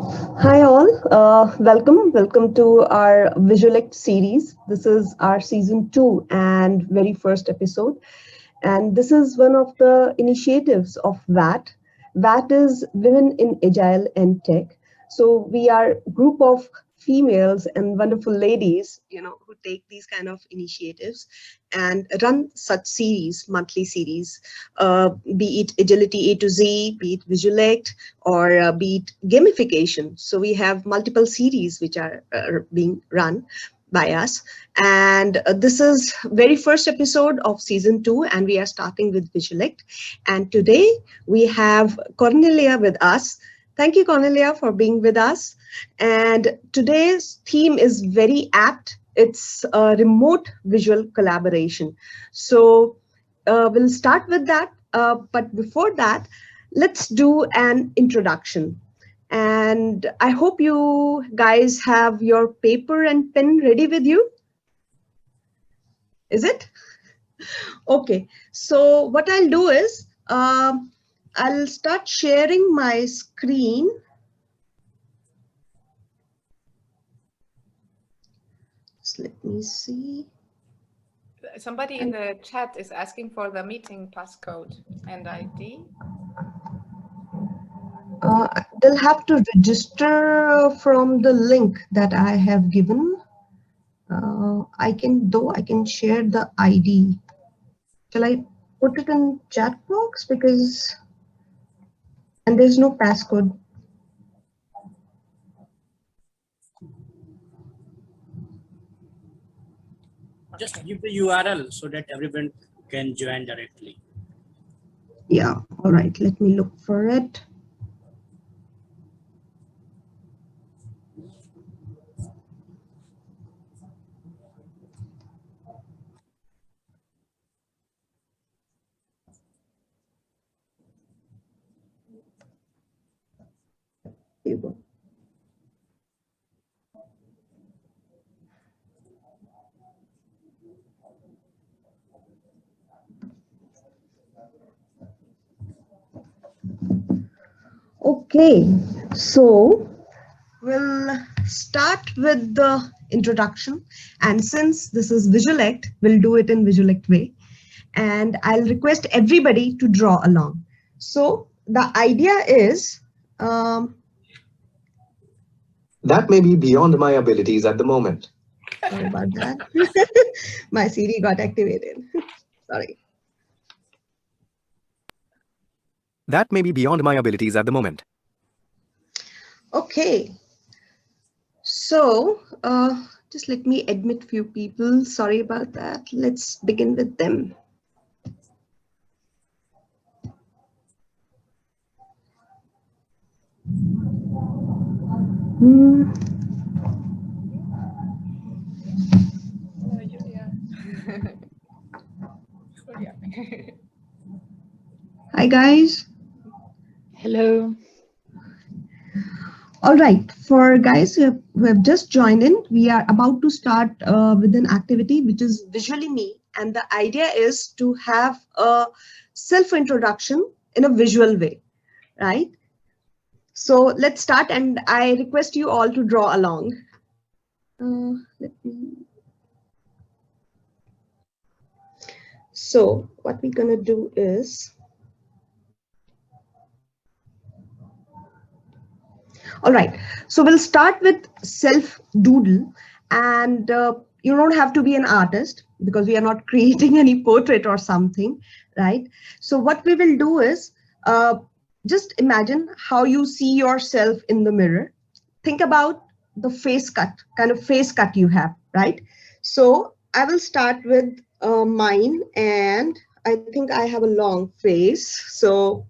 Hi all, welcome to our Visuallect series. This is our season 2 and very first episode. And this is one of the initiatives of VAT. VAT is Women in Agile and Tech. So we are a group of females and wonderful ladies, who take these kind of initiatives and run such series, monthly series, be it Agility A to Z, be it Visuallect, or be it gamification. So we have multiple series which are being run by us, and this is very first episode of season 2, and we are starting with Visuallect. And today we have Cornelia with us. Thank you, Cornelia, for being with us. And today's theme is very apt. It's a remote visual collaboration. So we'll start with that. But before that, let's do an introduction. And I hope you guys have your paper and pen ready with you. Is it? Okay. So what I'll do is I'll start sharing my screen. Just let me see. Somebody in the chat is asking for the meeting passcode and ID. They'll have to register from the link that I have given. I can share the ID. Shall I put it in chat box? And there's no passcode. Just give the URL so that everyone can join directly. Yeah, all right, let me look for it. Here you go. Okay, so we'll start with the introduction. And since this is Visuallect, we'll do it in Visuallect way. And I'll request everybody to draw along. So the idea is that may be beyond my abilities at the moment. Sorry about that. My CD got activated. Sorry. That may be beyond my abilities at the moment. Okay. So just let me admit few people. Sorry about that. Let's begin with them. Hi guys. Hello. All right, for guys who have just joined in, we are about to start with an activity which is Visually Me, and the idea is to have a self-introduction in a visual way, right? So let's start, and I request you all to draw along. So what we're gonna do is, all right, so we'll start with self-doodle, and you don't have to be an artist because we are not creating any portrait or something, right? So what we will do is just imagine how you see yourself in the mirror. Think about the kind of face cut you have, right? So I will start with mine, and I think I have a long face. So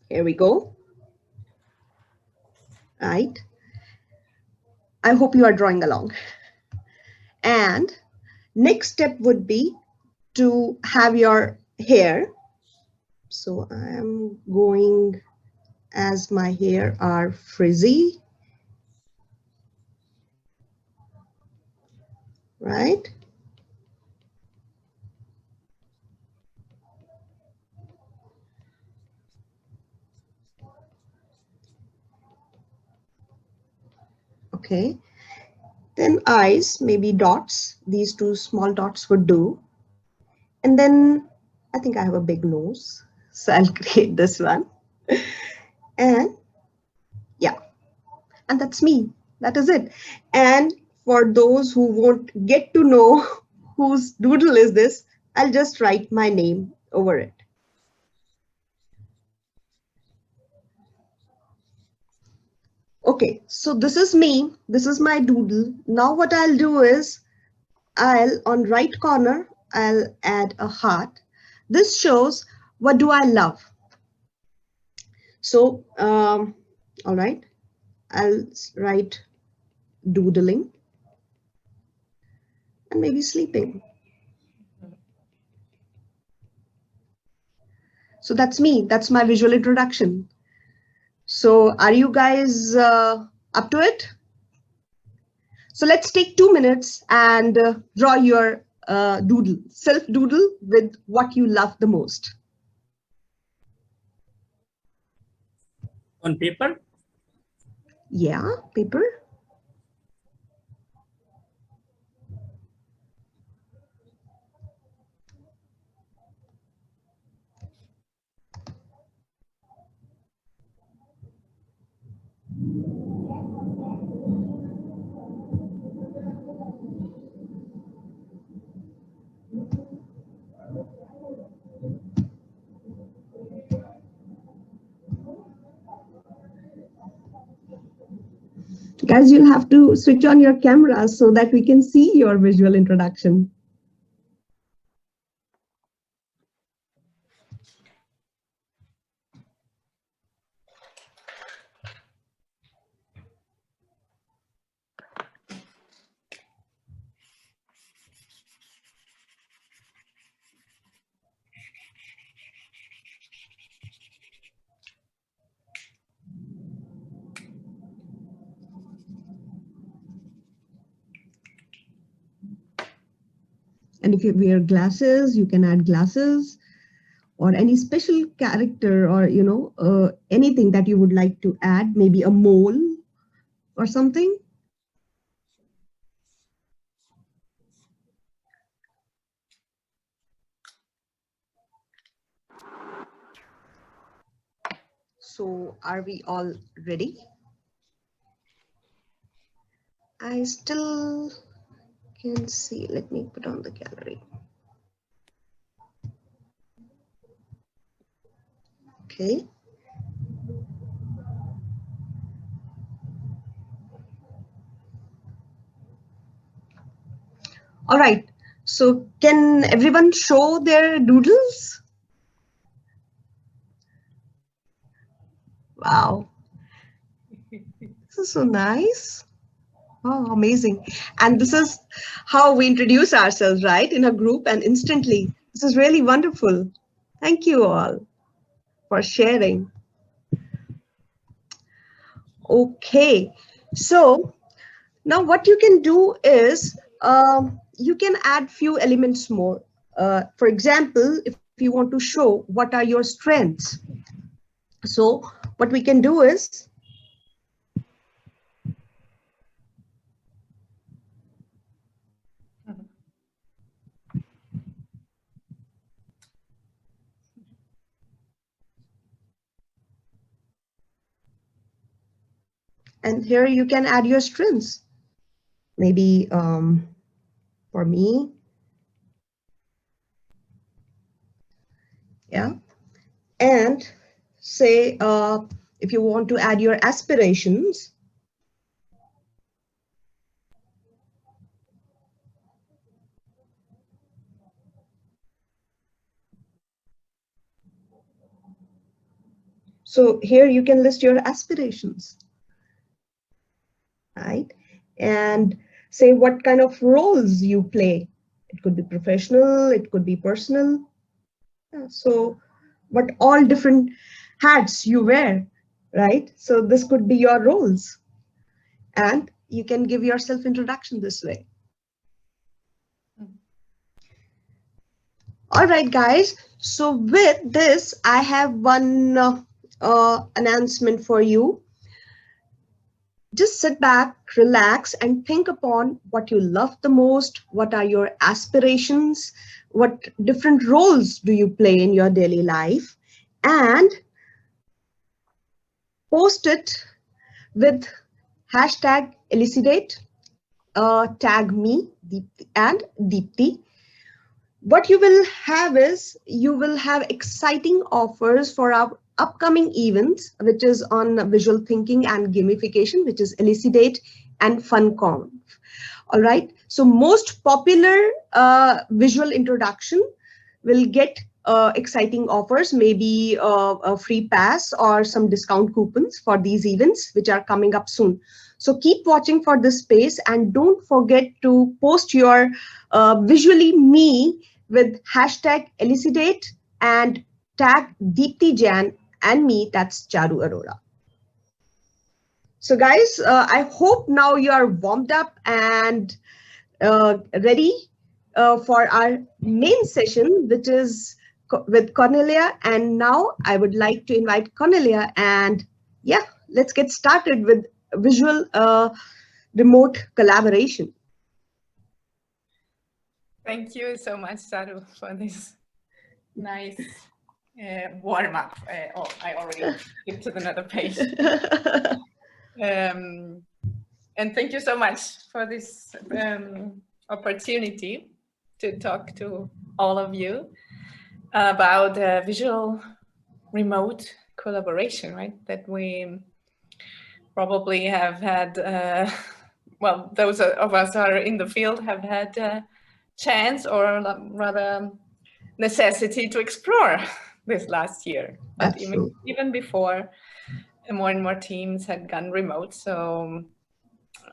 here we go. Right. I hope you are drawing along. And next step would be to have your hair. So I am going as my hair are frizzy. Right. Okay. Then eyes, maybe dots. These two small dots would do. And then I think I have a big nose, so I'll create this one. And yeah, and that's me. That is it. And for those who won't get to know whose doodle is this, I'll just write my name over it. Okay, so this is me. This is my doodle. Now what I'll do is on right corner, I'll add a heart. This shows what do I love. So, all right, I'll write doodling and maybe sleeping. So that's me. That's my visual introduction. So are you guys up to it? So let's take 2 minutes and draw your doodle, self-doodle with what you love the most. On paper? Yeah, paper. Guys, you'll have to switch on your camera so that we can see your visual introduction. And if you wear glasses, you can add glasses or any special character or, anything that you would like to add, maybe a mole or something. So are we all ready? I still can see. Let me put on the gallery. Okay. All right. So can everyone show their doodles? Wow. This is so nice. Oh, amazing. And this is how we introduce ourselves, right? In a group and instantly. This is really wonderful. Thank you all for sharing. Okay. So now what you can do is you can add few elements more. For example, if you want to show what are your strengths. So what we can do is and here you can add your strengths. Maybe for me, yeah. And say if you want to add your aspirations, so here you can list your aspirations, right? And say what kind of roles you play. It could be professional, it could be personal. Yeah, so what all different hats you wear, right? So this could be your roles. And you can give yourself introduction this way. All right, guys. So with this, I have one announcement for you. just sit back, relax, and think upon what you love the most. What are your aspirations? What different roles do you play in your daily life? And post it with hashtag elucidate, tag me, Deepti, and Deepti. What you will have is you will have exciting offers for our upcoming events, which is on visual thinking and gamification, which is Elucidate and FunConf. All right. So most popular visual introduction will get exciting offers, maybe a free pass or some discount coupons for these events, which are coming up soon. So keep watching for this space and don't forget to post your visually me with hashtag elucidate and tag Deepti Jan and me, that's Charu Arora. So guys, I hope now you are warmed up and ready for our main session, which is with Cornelia. And now I would like to invite Cornelia, and yeah, let's get started with visual remote collaboration. Thank you so much, Saru, for this nice warm-up. Oh, I already skipped to another page. And thank you so much for this opportunity to talk to all of you about visual remote collaboration, right? That we probably have had, well, those of us who are in the field have had chance or rather necessity to explore this last year. But even before, more and more teams had gone remote. So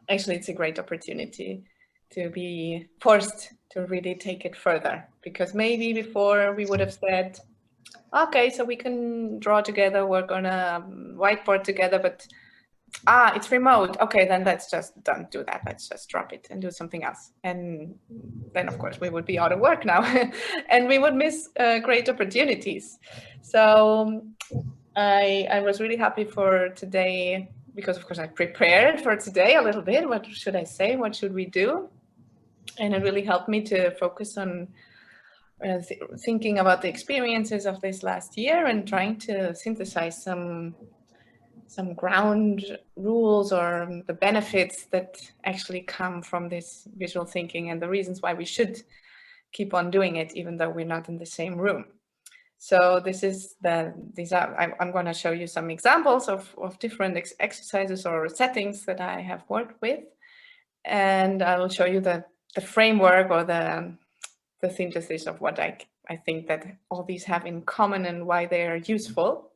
actually, it's a great opportunity to be forced to really take it further, because maybe before we would have said, okay, so we can draw together, work on a whiteboard together, but it's remote. Okay, then let's just don't do that. Let's just drop it and do something else. And then, of course, we would be out of work now and we would miss great opportunities. So I was really happy for today, because of course I prepared for today a little bit. What should I say? What should we do? And it really helped me to focus on thinking about the experiences of this last year and trying to synthesize some ground rules or the benefits that actually come from this visual thinking and the reasons why we should keep on doing it, even though we're not in the same room. So this is I'm going to show you some examples of different exercises or settings that I have worked with. And I will show you the framework or the synthesis of what I think that all these have in common and why they are useful.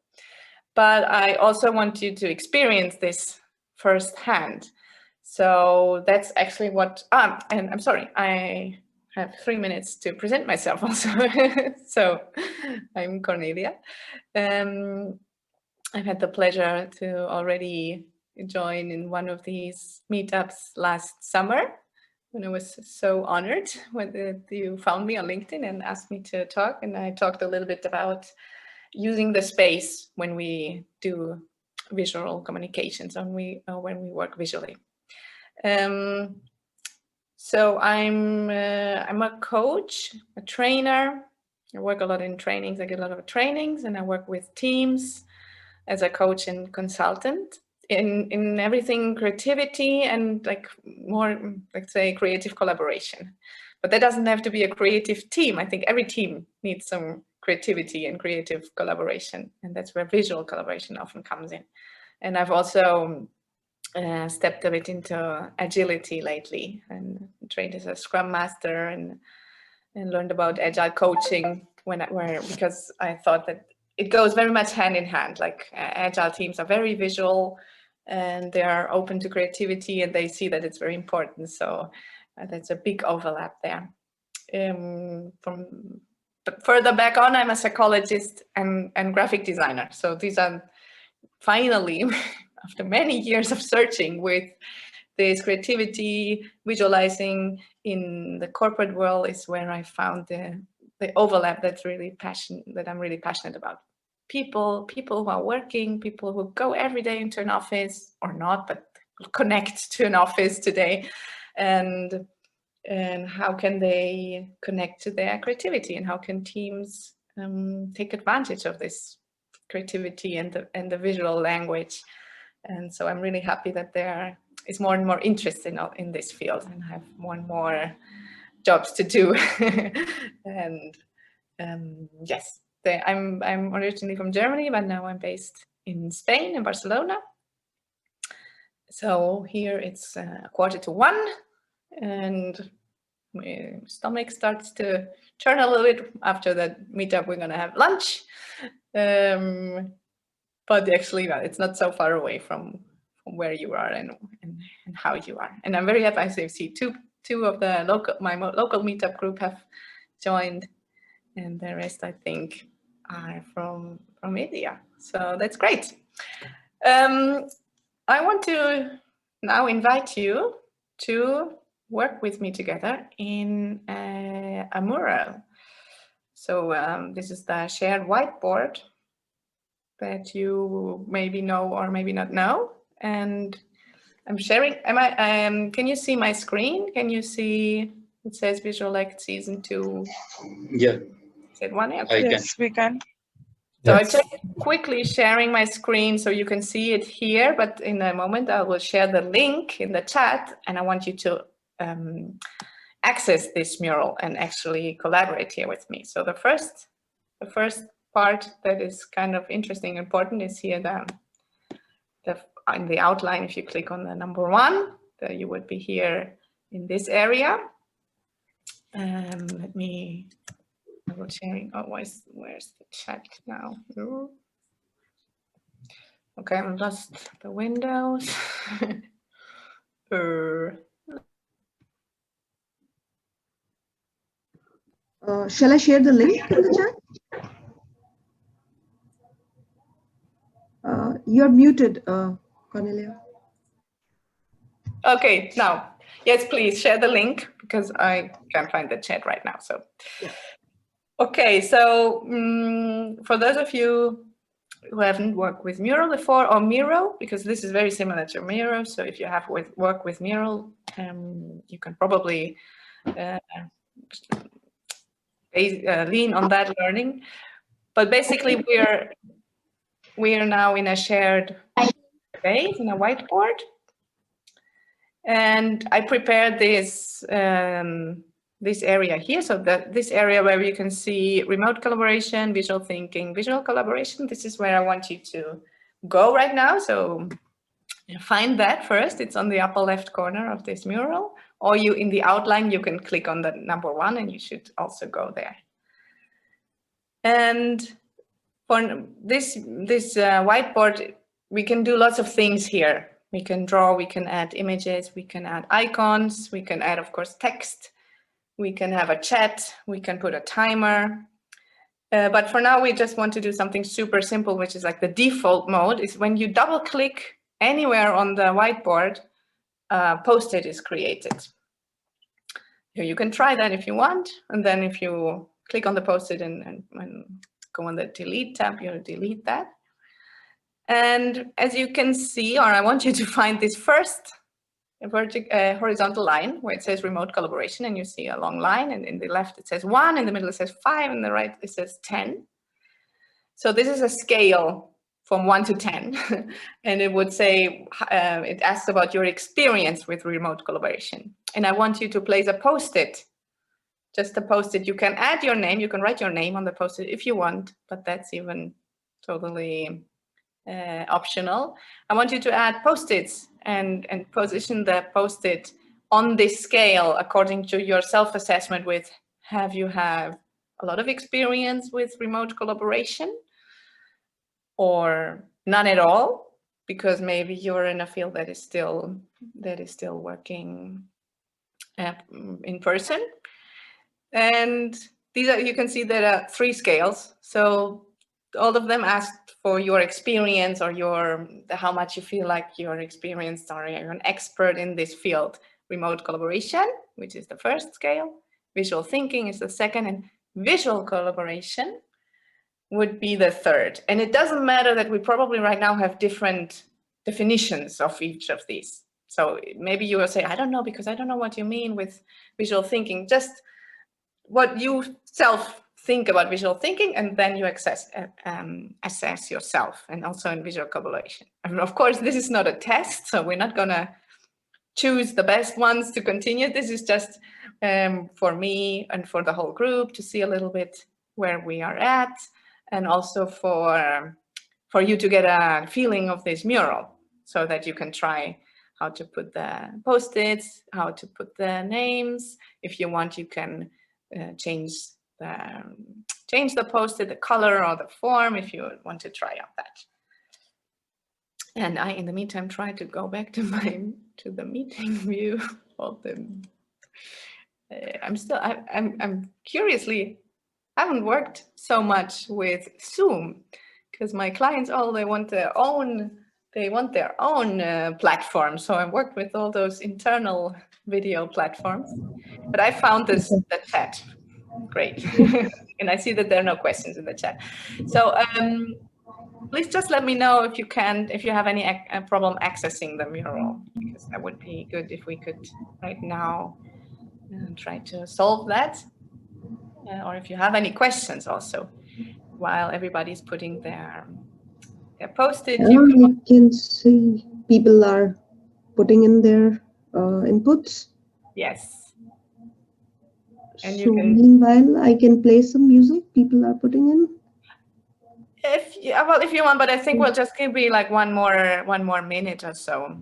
But I also want you to experience this firsthand. So that's actually what, and I'm sorry, I have 3 minutes to present myself also. So I'm Cornelia. I've had the pleasure to already join in one of these meetups last summer, when I was so honored when you found me on LinkedIn and asked me to talk. And I talked a little bit about using the space when we do visual communications and when we work visually. So I'm a coach, a trainer. I work a lot in trainings. I get a lot of trainings, and I work with teams as a coach and consultant in everything creativity and like more, let's say, creative collaboration. But that doesn't have to be a creative team. I think every team needs some creativity and creative collaboration, and that's where visual collaboration often comes in. And I've also stepped a bit into agility lately and trained as a Scrum Master and learned about agile coaching because I thought that it goes very much hand in hand. Like agile teams are very visual and they are open to creativity and they see that it's very important. So that's a big overlap there. But further back on, I'm a psychologist and graphic designer. So these are finally, after many years of searching with this creativity, visualizing in the corporate world is where I found the overlap that I'm really passionate about. People who are working, people who go every day into an office or not, but connect to an office today, and how can they connect to their creativity, and how can teams take advantage of this creativity and the visual language. And so I'm really happy that there is more and more interest in this field, and I have more and more jobs to do. And yes, I'm originally from Germany, but now I'm based in Spain, in Barcelona. So here it's 1:45, and my stomach starts to churn a little bit. After that meetup, we're gonna have lunch. But actually, it's not so far away from where you are and how you are. And I'm very happy. I see two of the my local meetup group have joined, and the rest, I think, are from India. So that's great. I want to now invite you to work with me together in a mural. So this is the shared whiteboard that you maybe know or maybe not know. And I'm sharing. Can you see my screen? Can you see? It says Visuallect Season 2. Yeah. Is it one? I can. Yes, we can. So I'm just quickly sharing my screen so you can see it here, but in a moment I will share the link in the chat, and I want you to access this mural and actually collaborate here with me. So the first part that is kind of interesting, important is here in the outline. If you click on the number 1, then you would be here in this area. Let me double sharing. Oh, where's the chat now? Okay, I lost the windows. Shall I share the link in the chat? You're muted, Cornelia. Okay, now, yes, please share the link because I can't find the chat right now. So, yeah. Okay, so for those of you who haven't worked with Mural before, or Miro, because this is very similar to Miro, so if you have worked with Mural, you can probably lean on that learning. But basically, we are now in a shared space, in a whiteboard. And I prepared this this area here, so this area where you can see remote collaboration, visual thinking, visual collaboration. This is where I want you to go right now. So find that first. It's on the upper left corner of this mural, or you in the outline you can click on the number 1, and you should also go there. And for this whiteboard, we can do lots of things here. We can draw, we can add images, we can add icons, we can add, of course, text, we can have a chat, we can put a timer. But for now, we just want to do something super simple, which is like the default mode is when you double click anywhere on the whiteboard, post-it is created. Here you can try that if you want. And then if you click on the post-it and go on the delete tab, you'll delete that. And as you can see, or I want you to find this first horizontal line where it says remote collaboration, and you see a long line, and in the left it says 1, in the middle it says 5, and the right it says 10. So this is a scale from 1 to 10, and it would say, it asks about your experience with remote collaboration. And I want you to place a post-it, just a post-it. You can add your name, you can write your name on the post-it if you want, but that's even totally optional. I want you to add post-its and position the post-it on this scale according to your self-assessment with, have you have a lot of experience with remote collaboration or none at all, because maybe you're in a field that is still working in person. And these are, you can see there are 3 scales. So all of them asked for your experience or how much you feel like you're experienced or you're an expert in this field. Remote collaboration, which is the first scale. Visual thinking is the second, and visual collaboration would be the third. And it doesn't matter that we probably right now have different definitions of each of these. So maybe you will say, I don't know, because I don't know what you mean with visual thinking. Just what you self think about visual thinking, and then you assess yourself, and also in visual collaboration. And of course, this is not a test, so we're not gonna choose the best ones to continue. This is just for me and for the whole group to see a little bit where we are at, and also for you to get a feeling of this mural, so that you can try how to put the post-its, how to put the names. If you want, you can change the post-it, the color or the form, if you want to try out that. And I, in the meantime, try to go back to the meeting view of them. I'm curiously haven't worked so much with Zoom, because my clients they want their own platform. So I worked with all those internal video platforms, but I found the chat great. And I see that there are no questions in the chat. So please just let me know if you have any problem accessing the mural, because that would be good if we could right now try to solve that. Or if you have any questions also, while everybody's putting their post-it. I can see people are putting in their inputs. Yes. And so meanwhile, I can play some music people are putting in. If you want, but I think we'll just give me like one more minute or so.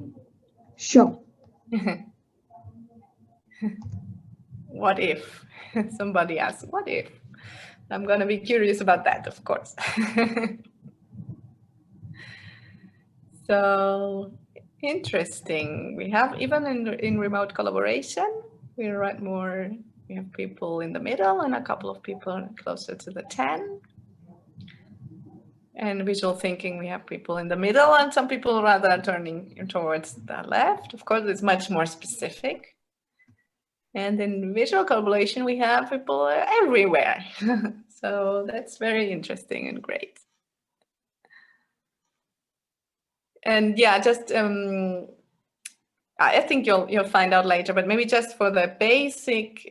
Sure. What if somebody asks, what if? I'm going to be curious about that, of course. So interesting. We have, even in remote collaboration, we have people in the middle and a couple of people closer to the 10. And visual thinking, we have people in the middle and some people rather turning towards the left. Of course, it's much more specific. And in visual collaboration, we have people everywhere. So that's very interesting and great. And yeah, just I think you'll find out later, but maybe just for the basic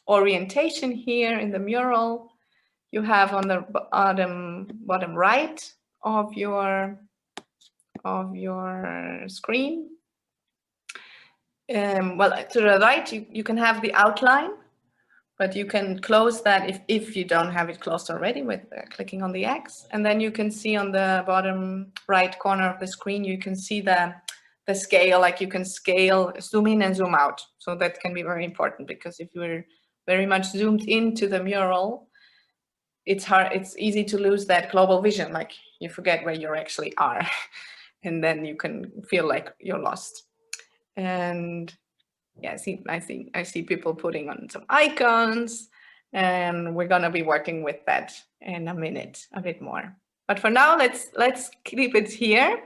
orientation here in the mural, you have on the bottom right of your screen. Well, to the right, you can have the outline, but you can close that if you don't have it closed already with clicking on the X. And then you can see on the bottom right corner of the screen, you can see the scale, like you can scale, zoom in and zoom out. So that can be very important, because if you're very much zoomed into the mural, it's easy to lose that global vision, like you forget where you actually are. And then you can feel like you're lost. And yeah, I see people putting on some icons, and we're gonna be working with that in a minute, a bit more. But for now, let's keep it here.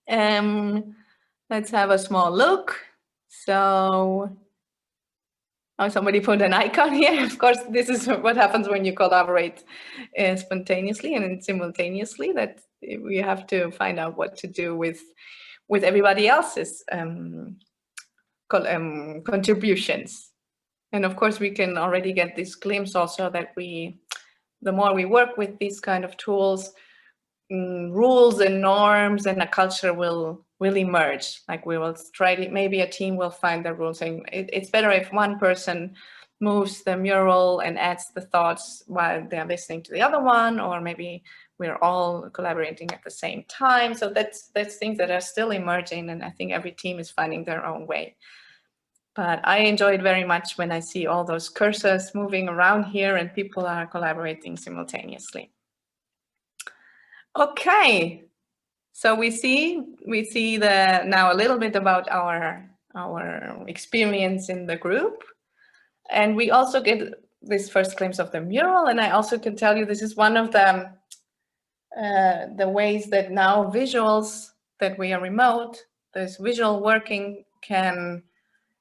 Let's have a small look. So, oh, somebody put an icon here. Of course, this is what happens when you collaborate spontaneously and simultaneously, that we have to find out what to do with everybody else's contributions. And of course, we can already get this glimpse also that the more we work with these kind of tools, rules and norms and a culture will emerge. Like we will try to, maybe a team will find the rules, saying it's better if one person moves the mural and adds the thoughts while they're listening to the other one, or maybe we're all collaborating at the same time. So that's things that are still emerging, and I think every team is finding their own way. But I enjoy it very much when I see all those cursors moving around here and people are collaborating simultaneously. Okay, so we see now a little bit about our experience in the group, and we also get this first glimpse of the mural. And I also can tell you this is one of the ways that now visuals, that we are remote, this visual working can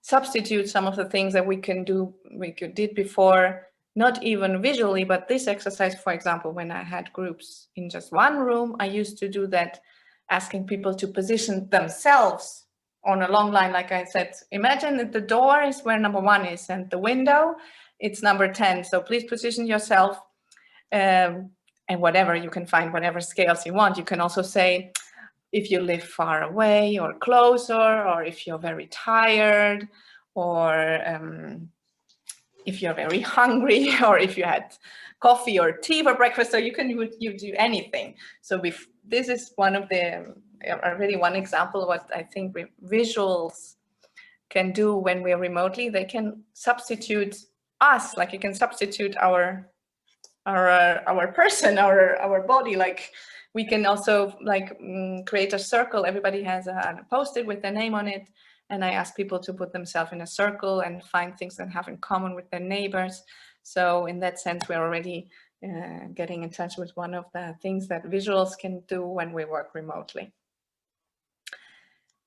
substitute some of the things that we did before, not even visually, but this exercise, for example, when I had groups in just one room, I used to do that asking people to position themselves on a long line. Like I said, imagine that the door is where number 1 is and the window, it's number 10. So please position yourself, and whatever, you can find whatever scales you want. You can also say, if you live far away or closer, or if you're very tired, or if you're very hungry, or if you had coffee or tea for breakfast. So you do anything. So this is one of the really one example of what I think visuals can do when we're remotely. They can substitute us, like you can substitute our person, our body. Like we can also create a circle. Everybody has a post-it with their name on it, and I ask people to put themselves in a circle and find things that have in common with their neighbors. So in that sense, we're already getting in touch with one of the things that visuals can do when we work remotely.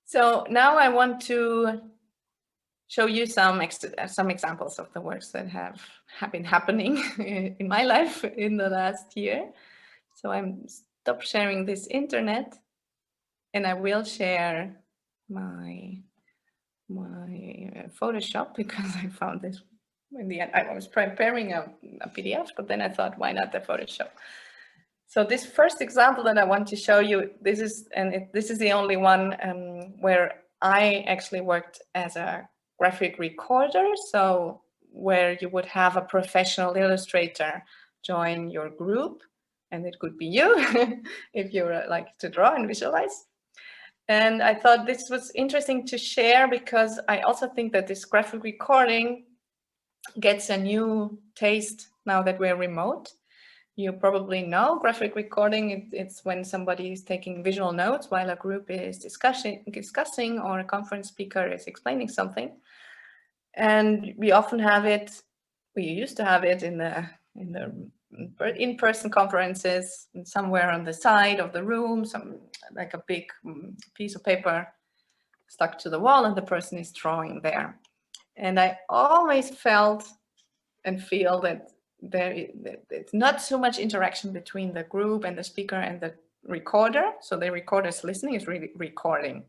So now I want to show you some examples of the works that have been happening in my life in the last year. So I'm stop sharing this internet, and I will share my Photoshop, because I found this in the end. I was preparing a PDF, but then I thought, why not the Photoshop? So this first example that I want to show you, this is the only one where I actually worked as a graphic recorder. So where you would have a professional illustrator join your group, and it could be you if you like to draw and visualize. And I thought this was interesting to share, because I also think that this graphic recording gets a new taste now that we're remote. You probably know graphic recording, it's when somebody is taking visual notes while a group is discussing or a conference speaker is explaining something. And we often have it, we used to have it in the in-person conferences, somewhere on the side of the room, like a big piece of paper stuck to the wall, and the person is drawing there. And I always felt and feel that it's not so much interaction between the group and the speaker and the recorder. So the recorder is listening, is really recording.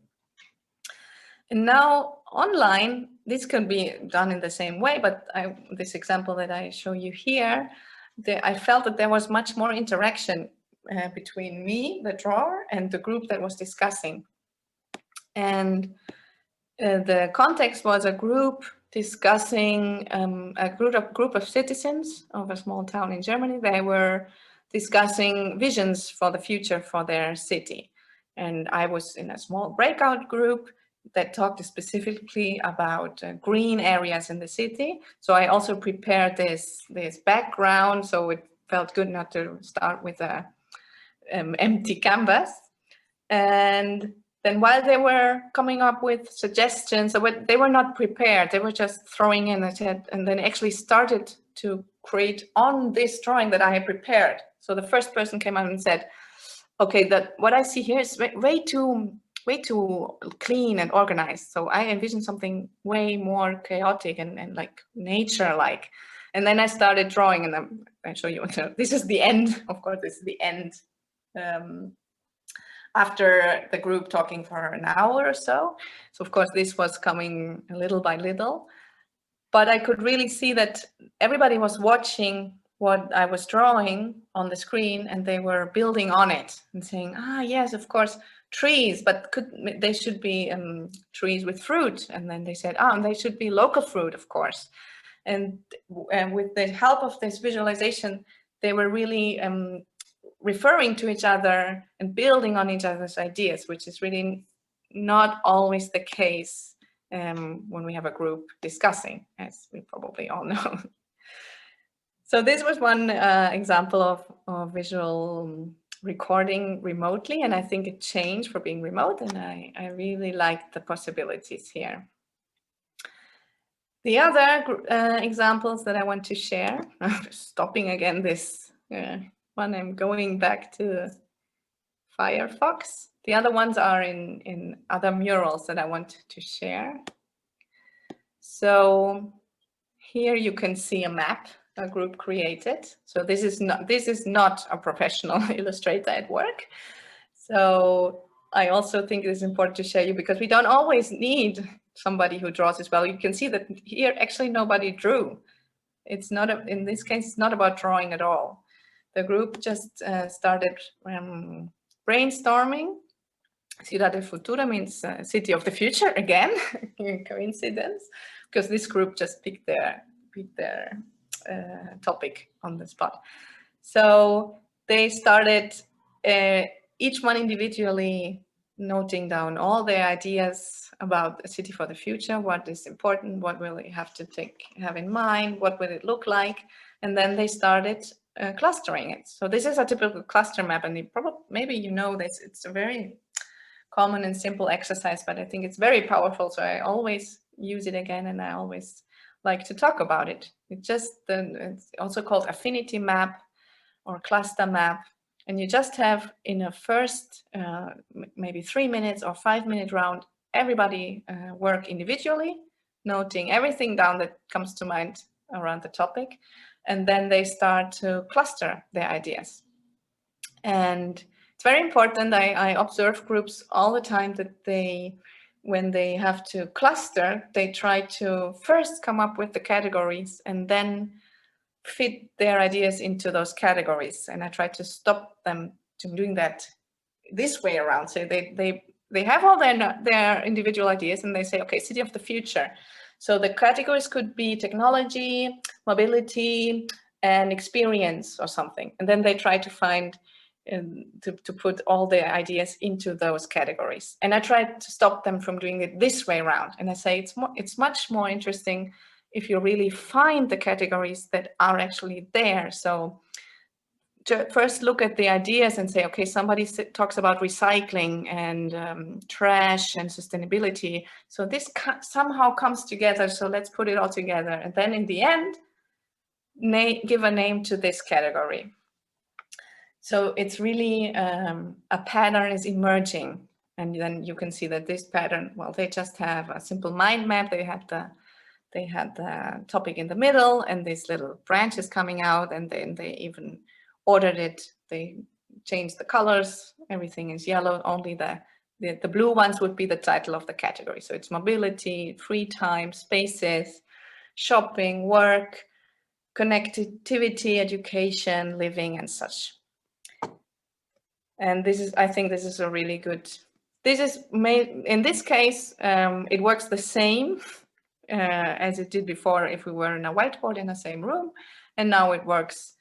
And now online, this can be done in the same way, but this example that I show you here, I felt that there was much more interaction between me, the drawer, and the group that was discussing. And the context was a group discussing, a group of citizens of a small town in Germany. They were discussing visions for the future for their city. And I was in a small breakout group that talked specifically about green areas in the city. So I also prepared this background, so it felt good not to start with a empty canvas. And then while they were coming up with suggestions, so they were not prepared, they were just throwing in a chat, and then actually started to create on this drawing that I had prepared. So the first person came out and said, okay, what I see here is way too clean and organized. So I envision something way more chaotic and like nature-like. And then I started drawing, and I show you. This is the end. Of course, this is the end. After the group talking for an hour or so. So of course, this was coming little by little. But I could really see that everybody was watching what I was drawing on the screen, and they were building on it and saying, yes, of course, trees, but they should be trees with fruit. And then they said, and they should be local fruit, of course. And with the help of this visualization, they were really referring to each other and building on each other's ideas, which is really not always the case when we have a group discussing, as we probably all know. So this was one example of visual recording remotely, and I think it changed for being remote, and I really liked the possibilities here. The other examples that I want to share, I'm stopping again this one, I'm going back to Firefox. The other ones are in other murals that I want to share. So here you can see a map a group created. So this is not a professional illustrator at work. So I also think it is important to share you because we don't always need somebody who draws as well. You can see that here actually nobody drew. It's not, in this case, it's not about drawing at all. The group just started brainstorming. Ciudad del Futuro means city of the future, again, coincidence, because this group just picked their topic on the spot. So they started each one individually noting down all their ideas about a city for the future, what is important, what will they have to have in mind, what will it look like, and then they started clustering it. So this is a typical cluster map, and maybe you know this. It's a very common and simple exercise, but I think it's very powerful. So I always use it again, and I always like to talk about it. It's also called Affinity Map or cluster map. And you just have in a first maybe 3 minutes or 5 minute round, everybody work individually, noting everything down that comes to mind around the topic. And then they start to cluster their ideas. And it's very important. I observe groups all the time that when they have to cluster, they try to first come up with the categories and then fit their ideas into those categories. And I try to stop them from doing that this way around. So they have all their individual ideas and they say, okay, city of the future. So the categories could be technology, mobility, and experience or something. And then they try to find to put all their ideas into those categories. And I try to stop them from doing it this way around. And I say it's much more interesting if you really find the categories that are actually there. So to first look at the ideas and say, okay, somebody talks about recycling and trash and sustainability. So this somehow comes together. So let's put it all together. And then in the end, give a name to this category. So it's really a pattern is emerging. And then you can see that this pattern, well, they just have a simple mind map. They had the topic in the middle and these little branches coming out, and then they even ordered it. They changed the colors. Everything is yellow. Only the blue ones would be the title of the category. So it's mobility, free time, spaces, shopping, work, connectivity, education, living, and such. And I think this is a really good, in this case, it works the same as it did before if we were in a whiteboard in the same room. And now it works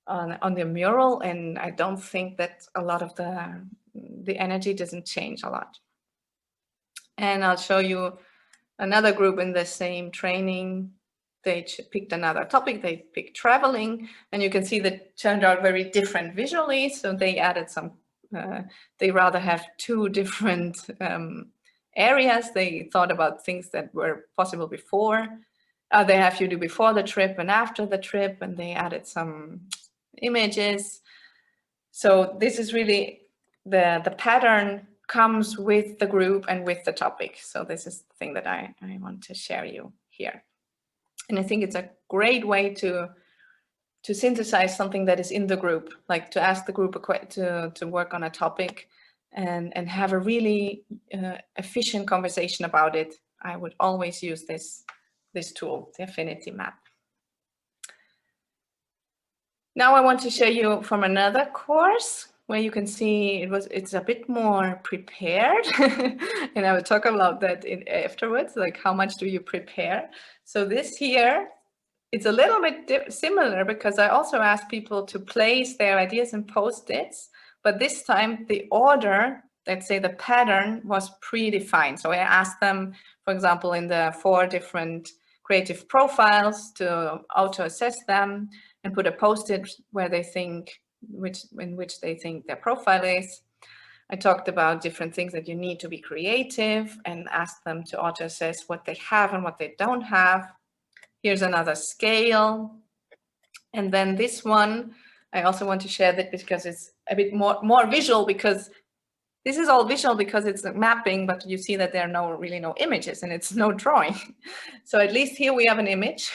on the mural. And I don't think that a lot of the energy doesn't change a lot. And I'll show you another group in the same training. They picked another topic. They picked traveling, and you can see that turned out very different visually. So they added some, they rather have two different areas. They thought about things that were possible before. They have you do before the trip and after the trip, and they added some images. So this is really the pattern comes with the group and with the topic. So this is the thing that I want to share you here. And I think it's a great way to synthesize something that is in the group, like to ask the group to work on a topic and have a really efficient conversation about it. I would always use this tool, the Affinity Map. Now I want to show you from another course where you can see it's a bit more prepared. And I will talk about that afterwards, like how much do you prepare? So this here, it's a little bit similar because I also asked people to place their ideas in Post-its, but this time the order, let's say the pattern, was predefined. So I asked them, for example, in the 4 different creative profiles to auto-assess them and put a Post-it where they think, in which they think their profile is. I talked about different things that you need to be creative and asked them to auto-assess what they have and what they don't have. Here's another scale. And then this one, I also want to share that because it's a bit more visual, because this is all visual because it's a mapping, but you see that there are really no images and it's no drawing. So at least here we have an image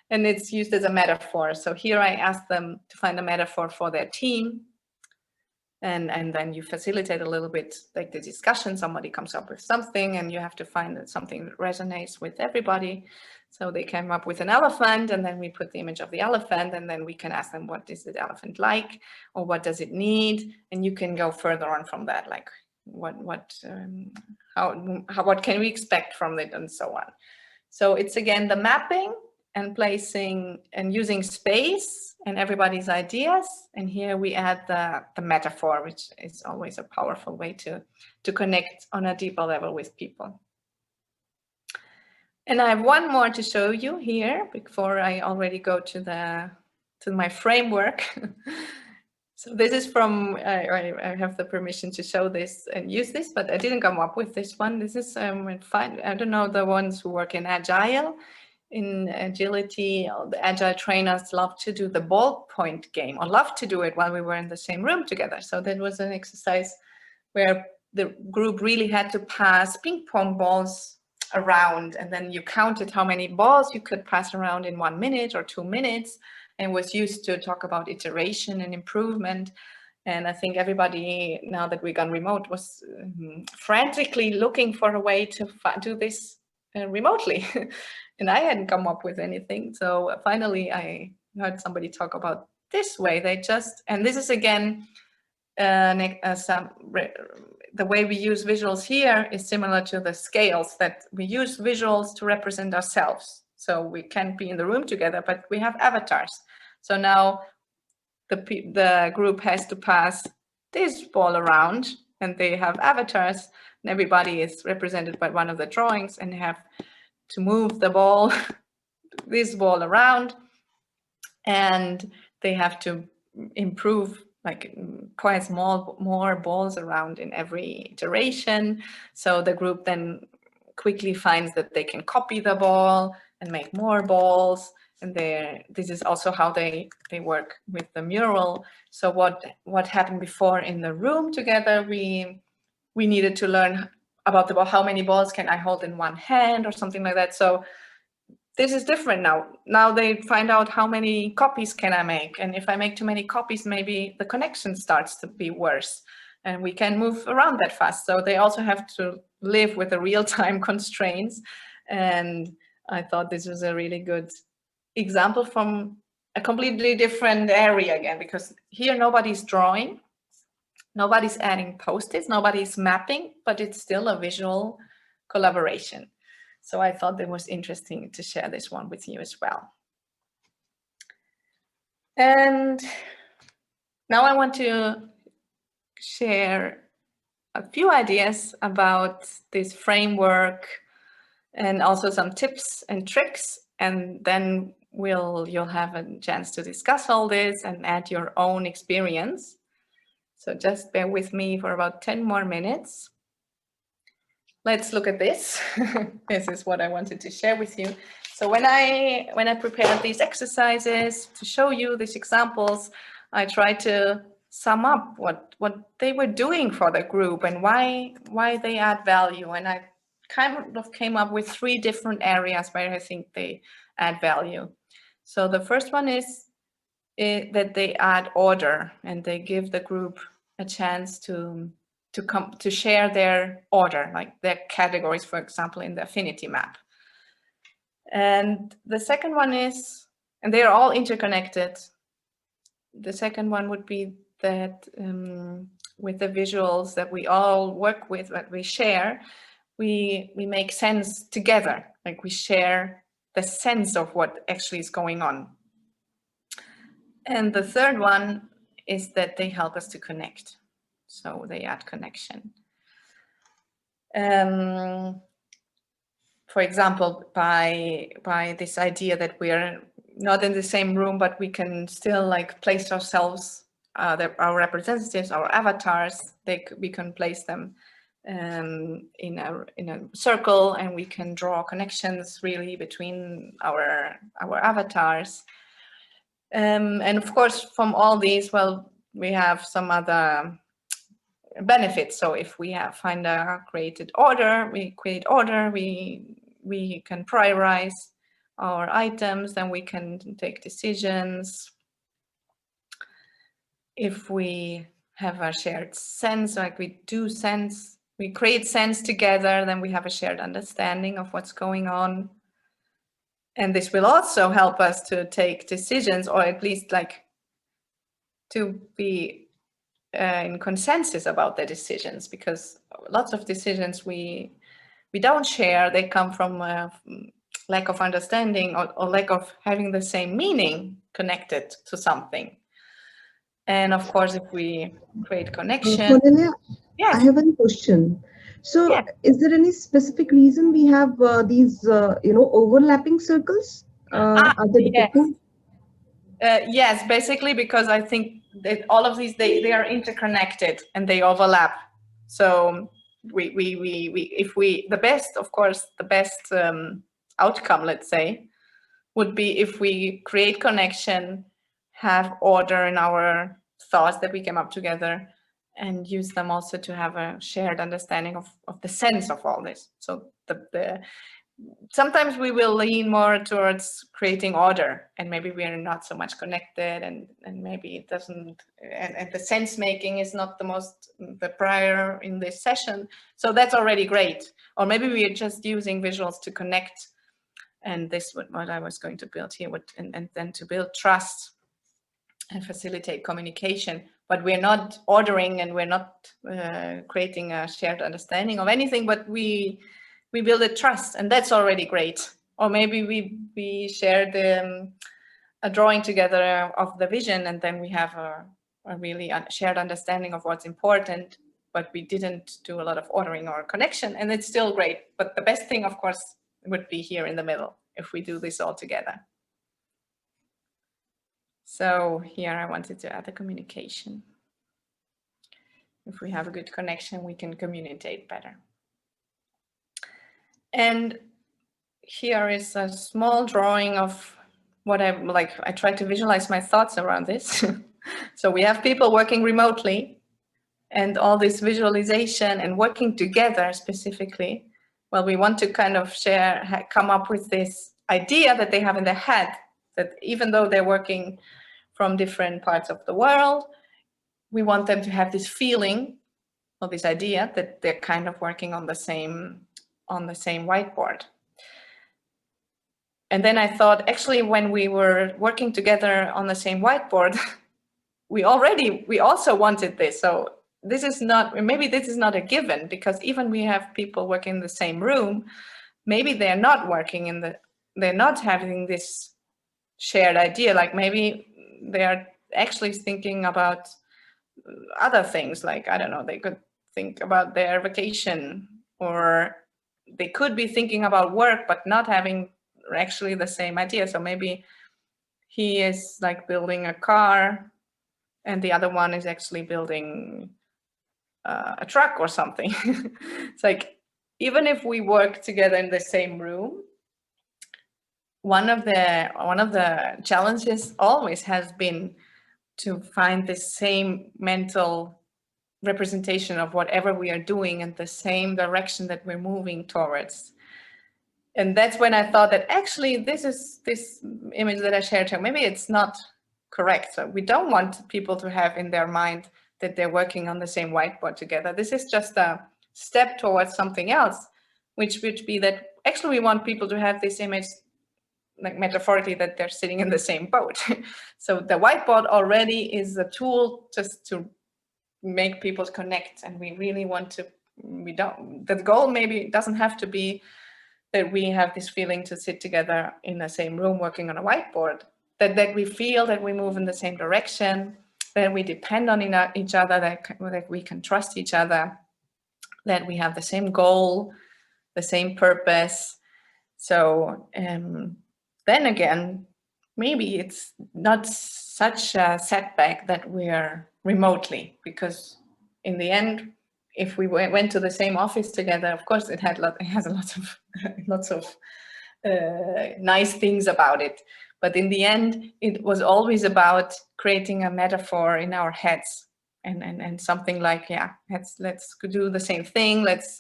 and it's used as a metaphor. So here I asked them to find a metaphor for their team. And then you facilitate a little bit like the discussion. Somebody comes up with something and you have to find something that resonates with everybody. So they came up with an elephant, and then we put the image of the elephant, and then we can ask them, what is the elephant like, or what does it need? And you can go further on from that, like what can we expect from it, and so on. So it's again the mapping and placing and using space and everybody's ideas. And here we add the metaphor, which is always a powerful way to connect on a deeper level with people. And I have one more to show you here before I already go to my framework. So this is from, I have the permission to show this and use this, but I didn't come up with this one. This is, I don't know, the ones who work in Agile. In agility, the Agile trainers love to do the ballpoint game, or love to do it while we were in the same room together. So that was an exercise where the group really had to pass ping pong balls around, and then you counted how many balls you could pass around in 1 minute or 2 minutes, and was used to talk about iteration and improvement. And I think everybody, now that we gone remote, was frantically looking for a way to do this remotely. And I hadn't come up with anything. So finally, I heard somebody talk about this way. They just, and this is again, the way we use visuals here is similar to the scales, that we use visuals to represent ourselves. So we can't be in the room together, but we have avatars. So now the group has to pass this ball around, and they have avatars, and everybody is represented by one of the drawings, and they have to move the ball, this ball around, and they have to improve, like quite more balls around in every iteration. So the group then quickly finds that they can copy the ball and make more balls. And this is also how they work with the mural. So what happened before in the room together, we needed to learn about the ball. How many balls can I hold in one hand or something like that? So this is different now. Now they find out how many copies can I make. And if I make too many copies, maybe the connection starts to be worse. And we can move around that fast. So they also have to live with the real-time constraints. And I thought this was a really good example from a completely different area again, because here nobody's drawing. Nobody's adding post-its, nobody's mapping, but it's still a visual collaboration. So I thought it was interesting to share this one with you as well. And now I want to share a few ideas about this framework and also some tips and tricks. And then you'll have a chance to discuss all this and add your own experience. So just bear with me for about 10 more minutes. Let's look at this. This is what I wanted to share with you. So when I prepared these exercises to show you these examples, I tried to sum up what they were doing for the group and why they add value. And I kind of came up with 3 different areas where I think they add value. So the first one is that they add order, and they give the group a chance to share their order, like their categories, for example, in the Affinity Map. And the second one is, and they are all interconnected. The second one would be that with the visuals that we all work with, that we share, we make sense together, like we share the sense of what actually is going on. And the third one is that they help us to connect. So they add connection. For example, by this idea that we are not in the same room, but we can still like place ourselves, our representatives, our avatars, we can place them in a circle, and we can draw connections really between our avatars. And of course, from all these, well, we have some other benefits. So if we find a created order, we create order, we can prioritize our items, then we can take decisions. If we have a shared sense, like we do sense, we create sense together, then we have a shared understanding of what's going on. And this will also help us to take decisions, or at least like to be in consensus about the decisions, because lots of decisions we don't share. They come from lack of understanding or lack of having the same meaning connected to something. And of course, if we create connection. Cornelia, Yes. I have one question. So, Yes. is there any specific reason we have these, overlapping circles? Are they Yes. depicting? Yes, basically because I think that all of these they are interconnected and they overlap. So the best, of course, the best outcome, let's say, would be if we create connection, have order in our thoughts that we came up together, and use them also to have a shared understanding of the sense of all this. So sometimes we will lean more towards creating order, and maybe we are not so much connected, and maybe it doesn't, and the sense making is not the prior in this session. So that's already great. Or maybe we are just using visuals to connect, and this was what I was going to build here, and then to build trust and facilitate communication. But we're not ordering, and we're not creating a shared understanding of anything, but we build a trust, and that's already great. Or maybe we share a drawing together of the vision, and then we have a really shared understanding of what's important, but we didn't do a lot of ordering or connection, and it's still great. But the best thing, of course, would be here in the middle if we do this all together. So here I wanted to add the communication. If we have a good connection, we can communicate better. And here is a small drawing of what I try to visualize my thoughts around this. So we have people working remotely, and all this visualization and working together specifically. Well, we want to kind of come up with this idea that they have in their head, that even though they're working from different parts of the world, we want them to have this feeling or this idea that they're kind of working on the same whiteboard. And then I thought, actually, when we were working together on the same whiteboard, we also wanted this. So maybe this is not a given, because even we have people working in the same room, maybe they're not they're not having this shared idea. Like maybe they're actually thinking about other things, like, I don't know, they could think about their vacation, or they could be thinking about work, but not having actually the same idea. So maybe he is like building a car, and the other one is actually building a truck or something. It's like, even if we work together in the same room, one of the challenges always has been to find the same mental representation of whatever we are doing and the same direction that we're moving towards. And that's when I thought that actually this image that I shared here, maybe it's not correct. So we don't want people to have in their mind that they're working on the same whiteboard together. This is just a step towards something else, which would be that actually we want people to have this image, like metaphorically, that they're sitting in the same boat. So the whiteboard already is a tool just to make people connect, and we really want to, the goal maybe doesn't have to be that we have this feeling to sit together in the same room working on a whiteboard, that we feel that we move in the same direction, that we depend on each other, that we can trust each other, that we have the same goal, the same purpose. So then again, maybe it's not such a setback that we're remotely, because in the end, if we went to the same office together, of course it has a lot of lots of nice things about it. But in the end, it was always about creating a metaphor in our heads, and something like, yeah, let's do the same thing, let's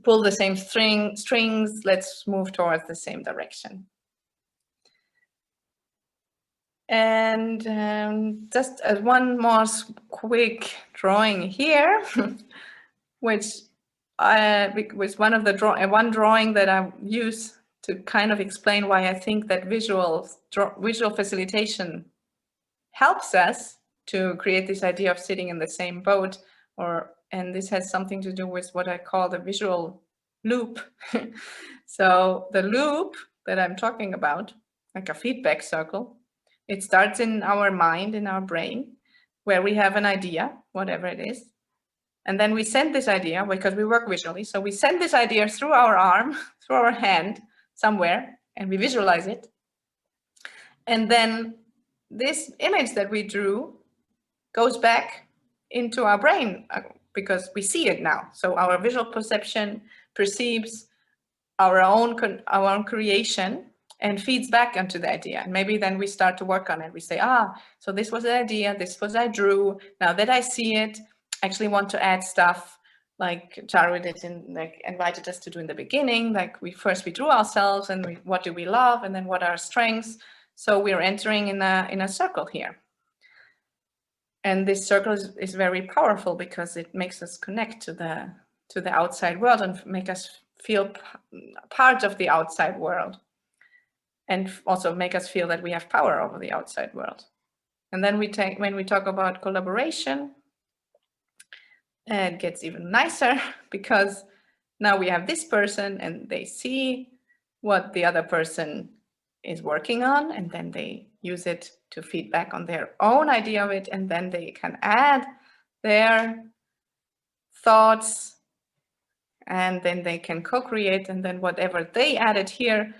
pull the same strings, let's move towards the same direction. And just one more quick drawing here, which was one of the one drawing that I use to kind of explain why I think that visual facilitation helps us to create this idea of sitting in the same boat, and this has something to do with what I call the visual loop. So the loop that I'm talking about, like a feedback circle, it starts in our mind, in our brain, where we have an idea, whatever it is. And then we send this idea, because we work visually, so we send this idea through our arm, through our hand, somewhere, and we visualize it. And then this image that we drew goes back into our brain because we see it now. So our visual perception perceives our own creation and feeds back into the idea. And maybe then we start to work on it. We say, so this was the idea, this was I drew. Now that I see it, I actually want to add stuff like Charu did invited us to do in the beginning. Like we drew ourselves and what do we love, and then what are our strengths. So we're entering in a circle here. And this circle is very powerful because it makes us connect to the outside world and make us feel part of the outside world, and also make us feel that we have power over the outside world. And then when we talk about collaboration, it gets even nicer because now we have this person and they see what the other person is working on, and then they use it to feed back on their own idea of it, and then they can add their thoughts, and then they can co-create, and then whatever they added here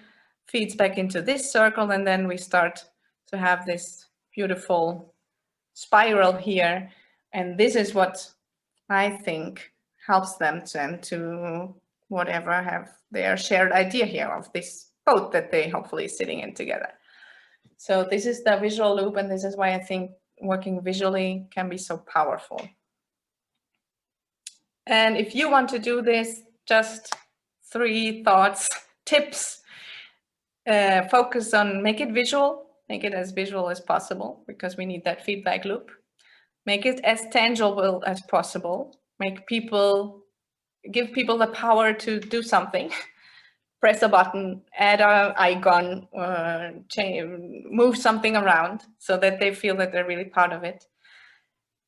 feeds back into this circle, and then we start to have this beautiful spiral here. And this is what I think helps them to whatever have their shared idea here of this boat that they hopefully sitting in together. So this is the visual loop, and this is why I think working visually can be so powerful. And if you want to do this, just 3 thoughts, tips. Focus on make it visual, make it as visual as possible, because we need that feedback loop. Make it as tangible as possible. Give people the power to do something. Press a button, add an icon, move something around so that they feel that they're really part of it.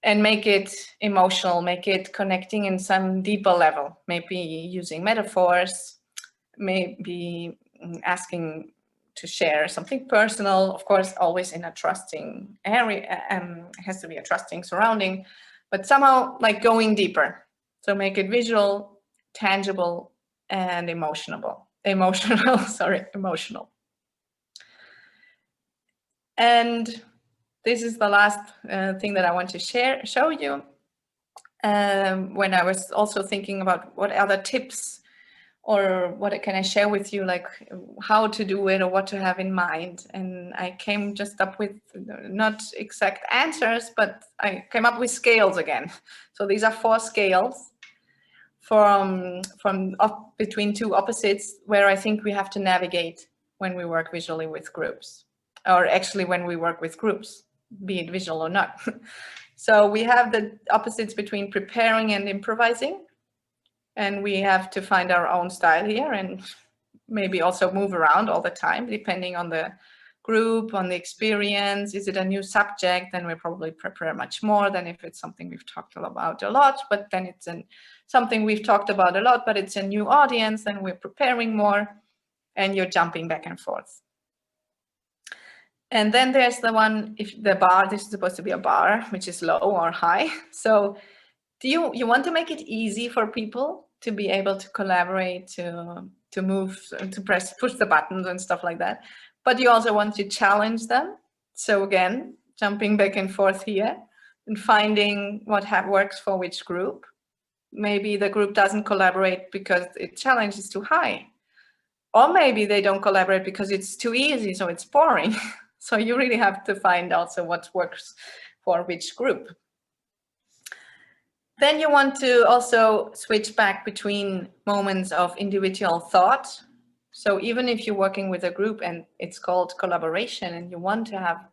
And make it emotional, make it connecting in some deeper level, maybe using metaphors, maybe asking to share something personal, of course, always in a trusting area, it has to be a trusting surrounding, but somehow like going deeper. So make it visual, tangible, and emotional. And this is the last thing that I want to show you. When I was also thinking about what other tips or what can I share with you, like how to do it or what to have in mind. And I came just up with not exact answers, but I came up with scales again. So these are 4 scales between 2 opposites where I think we have to navigate when we work visually with groups, or actually when we work with groups, be it visual or not. So we have the opposites between preparing and improvising, and we have to find our own style here and maybe also move around all the time depending on the group, on the experience. Is it a new subject? Then we probably prepare much more than if it's something we've talked about a lot, but then it's something we've talked about a lot, but it's a new audience, then we're preparing more, and you're jumping back and forth. And then there's the one, if the bar, this is supposed to be a bar, which is low or high. So do you want to make it easy for people to be able to collaborate, to move, to push the buttons and stuff like that, but you also want to challenge them. So again, jumping back and forth here and finding what works for which group. Maybe the group doesn't collaborate because the challenge is too high, or maybe they don't collaborate because it's too easy, so it's boring. So you really have to find also what works for which group. Then you want to also switch back between moments of individual thought. So even if you're working with a group and it's called collaboration and you want to have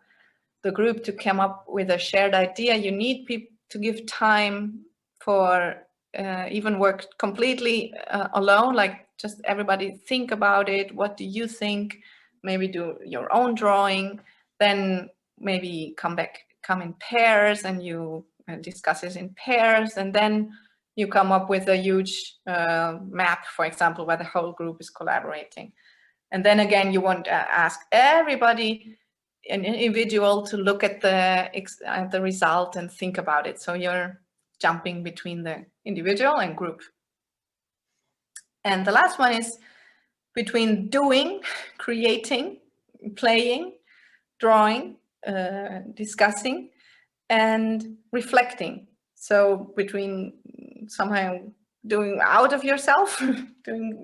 the group to come up with a shared idea, you need people to give time for even work completely alone, like just everybody think about it. What do you think? Maybe do your own drawing, then maybe come in pairs and you discuss it in pairs, and then you come up with a huge map, for example, where the whole group is collaborating. And then again, you want to ask everybody, an individual, to look at the result and think about it. So you're jumping between the individual and group. And the last one is between doing, creating, playing, drawing, discussing, and reflecting. So between somehow doing out of yourself,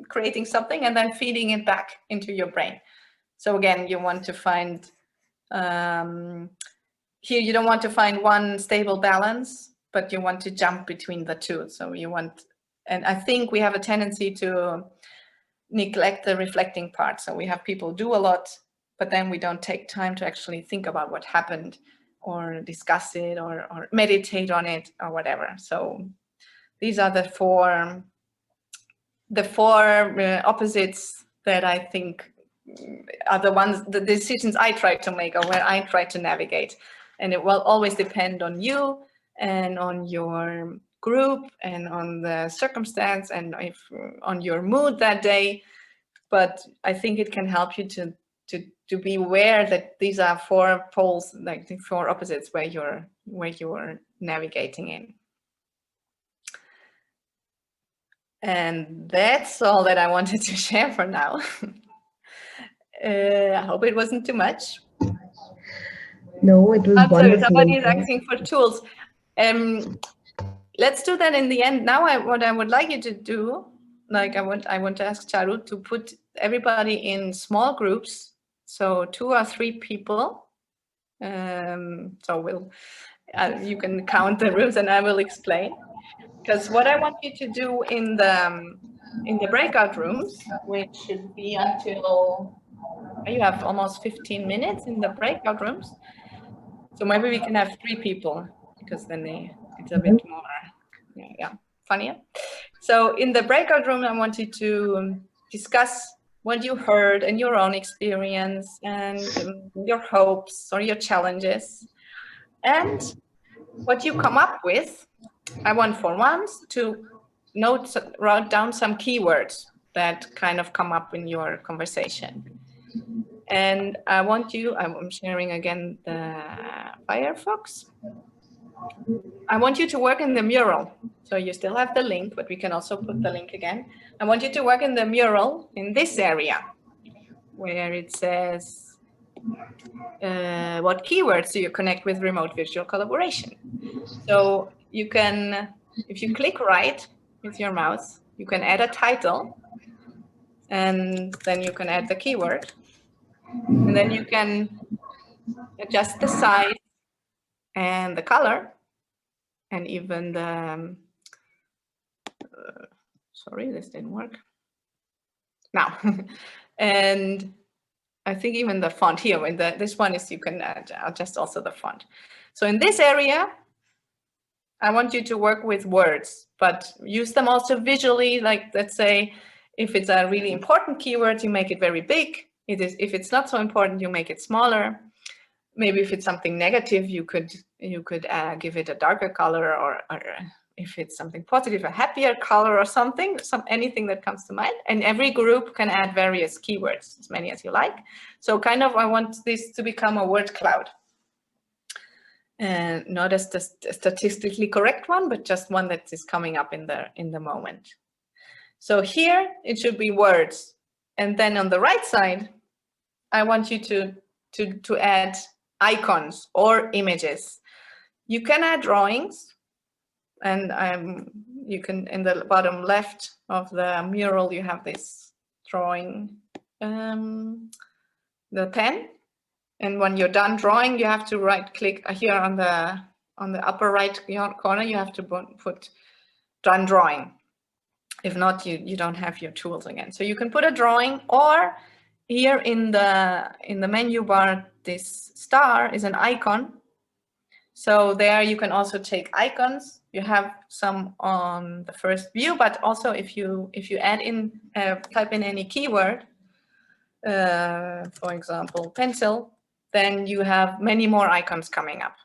creating something, and then feeding it back into your brain. So again, you want to find, here you don't want to find one stable balance, but you want to jump between the two. So you want, and I think we have a tendency to neglect the reflecting part. So we have people do a lot, but then we don't take time to actually think about what happened, or discuss it, or meditate on it, or whatever. So these are the four opposites that I think are the decisions I try to make, or where I try to navigate. And it will always depend on you and on your group and on the circumstance and on your mood that day. But I think it can help you to be aware that these are four poles, like the four opposites where you're navigating in. And that's all that I wanted to share for now. I hope it wasn't too much. No, it was Sorry, wonderful. somebody is asking for tools. Let's do that in the end. Now, what I would like you to do, like I want to ask Charu to put everybody in small groups, so 2 or 3 people. So you can count the rooms, and I will explain. Because what I want you to do in the breakout rooms, which should be until you have almost 15 minutes in the breakout rooms. So maybe we can have 3 people, because then it's a bit more funnier. So in the breakout room, I want you to discuss what you heard and your own experience and your hopes or your challenges, and what you come up with. I want for once to write down some keywords that kind of come up in your conversation. And I want you, I'm sharing again the Firefox. I want you to work in the mural. So you still have the link, but we can also put the link again. I want you to work in the mural in this area where it says, what keywords do you connect with remote visual collaboration? So you can, if you click right with your mouse, you can add a title, and then you can add the keyword, and then you can adjust the size and the color, and even the, sorry, this didn't work. Now, and I think even the font here, when this one is, you can adjust also the font. So in this area, I want you to work with words, but use them also visually. Like, let's say, if it's a really important keyword, you make it very big. If it's not so important, you make it smaller. Maybe if it's something negative, you could give it a darker color, or if it's something positive, a happier color or something, anything that comes to mind. And every group can add various keywords, as many as you like. So kind of, I want this to become a word cloud. And not a statistically correct one, but just one that is coming up in the moment. So here it should be words, and then on the right side, I want you to add icons or images. You can add drawings, and you can, in the bottom left of the mural, you have this drawing, the pen. And when you're done drawing, you have to right click here on the upper right corner. You have to put done drawing. If not, you don't have your tools again. So you can put a drawing, or here in the menu bar, this star is an icon. So there you can also take icons. You have some on the first view, but also if you add in, type in any keyword, for example, pencil, then you have many more icons coming up.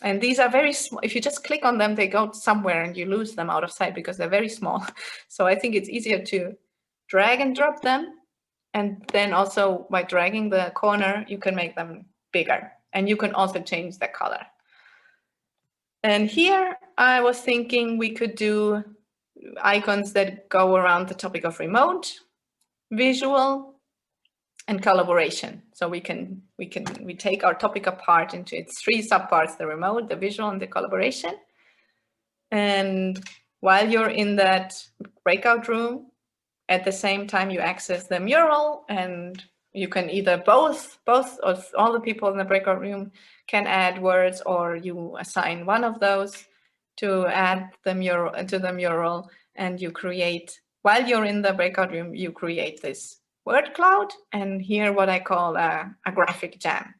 And these are very small. If you just click on them, they go somewhere and you lose them out of sight because they're very small. So I think it's easier to drag and drop them. And then also by dragging the corner, you can make them bigger. And you can also change the color. And here I was thinking we could do icons that go around the topic of remote, visual, and collaboration. So we take our topic apart into its 3 subparts: the remote, the visual, and the collaboration. And while you're in that breakout room, at the same time you access the mural, and you can either both of all the people in the breakout room can add words, or you assign one of those to add the mural into the mural, and you create, while you're in the breakout room, you create this word cloud, and here what I call a graphic jam.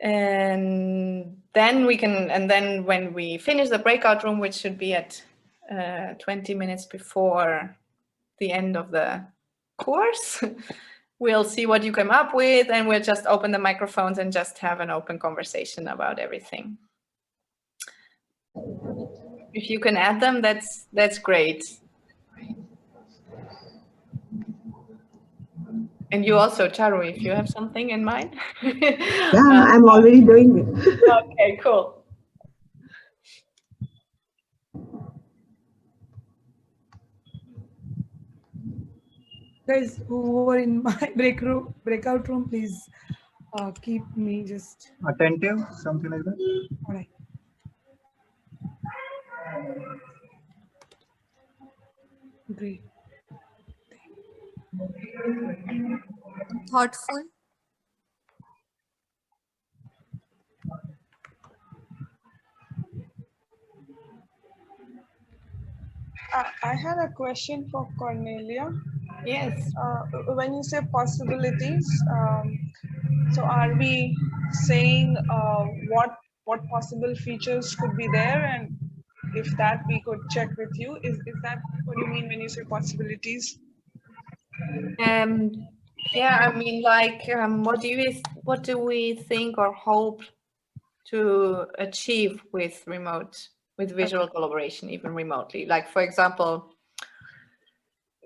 And then when we finish the breakout room, which should be at 20 minutes before the end of the course, we'll see what you come up with, and we'll just open the microphones and just have an open conversation about everything. If you can add them, that's great. And you also, Charu, if you have something in mind. Yeah, I'm already doing it. Okay, cool. Guys who are in my breakout room, please keep me just attentive, something like that. All right. Great. Thoughtful. I had a question for Cornelia. Yes. When you say possibilities, so are we saying what possible features could be there, and if that we could check with you? Is that what you mean when you say possibilities? Yeah, I mean, like, what do we think or hope to achieve with visual collaboration, even remotely? Like, for example,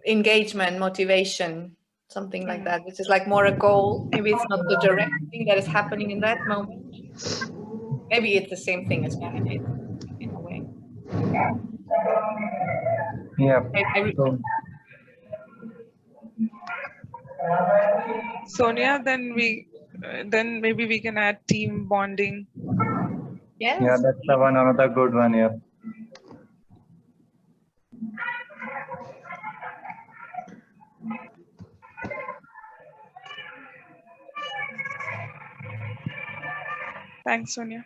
engagement, motivation, something like that, which is like more a goal. Maybe it's not the direct thing that is happening in that moment. Maybe it's the same thing as validate in a way. Yeah. Sonia, then maybe we can add team bonding. Yes. Yeah, that's the one, another good one. Yeah. Thanks, Sonia.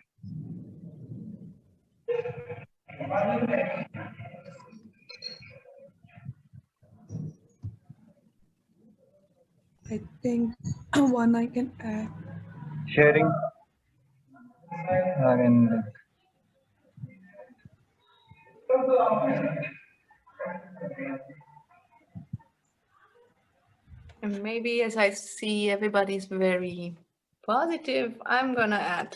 I think one I can add. Sharing. I mean, And maybe as I see everybody's very positive, I'm gonna add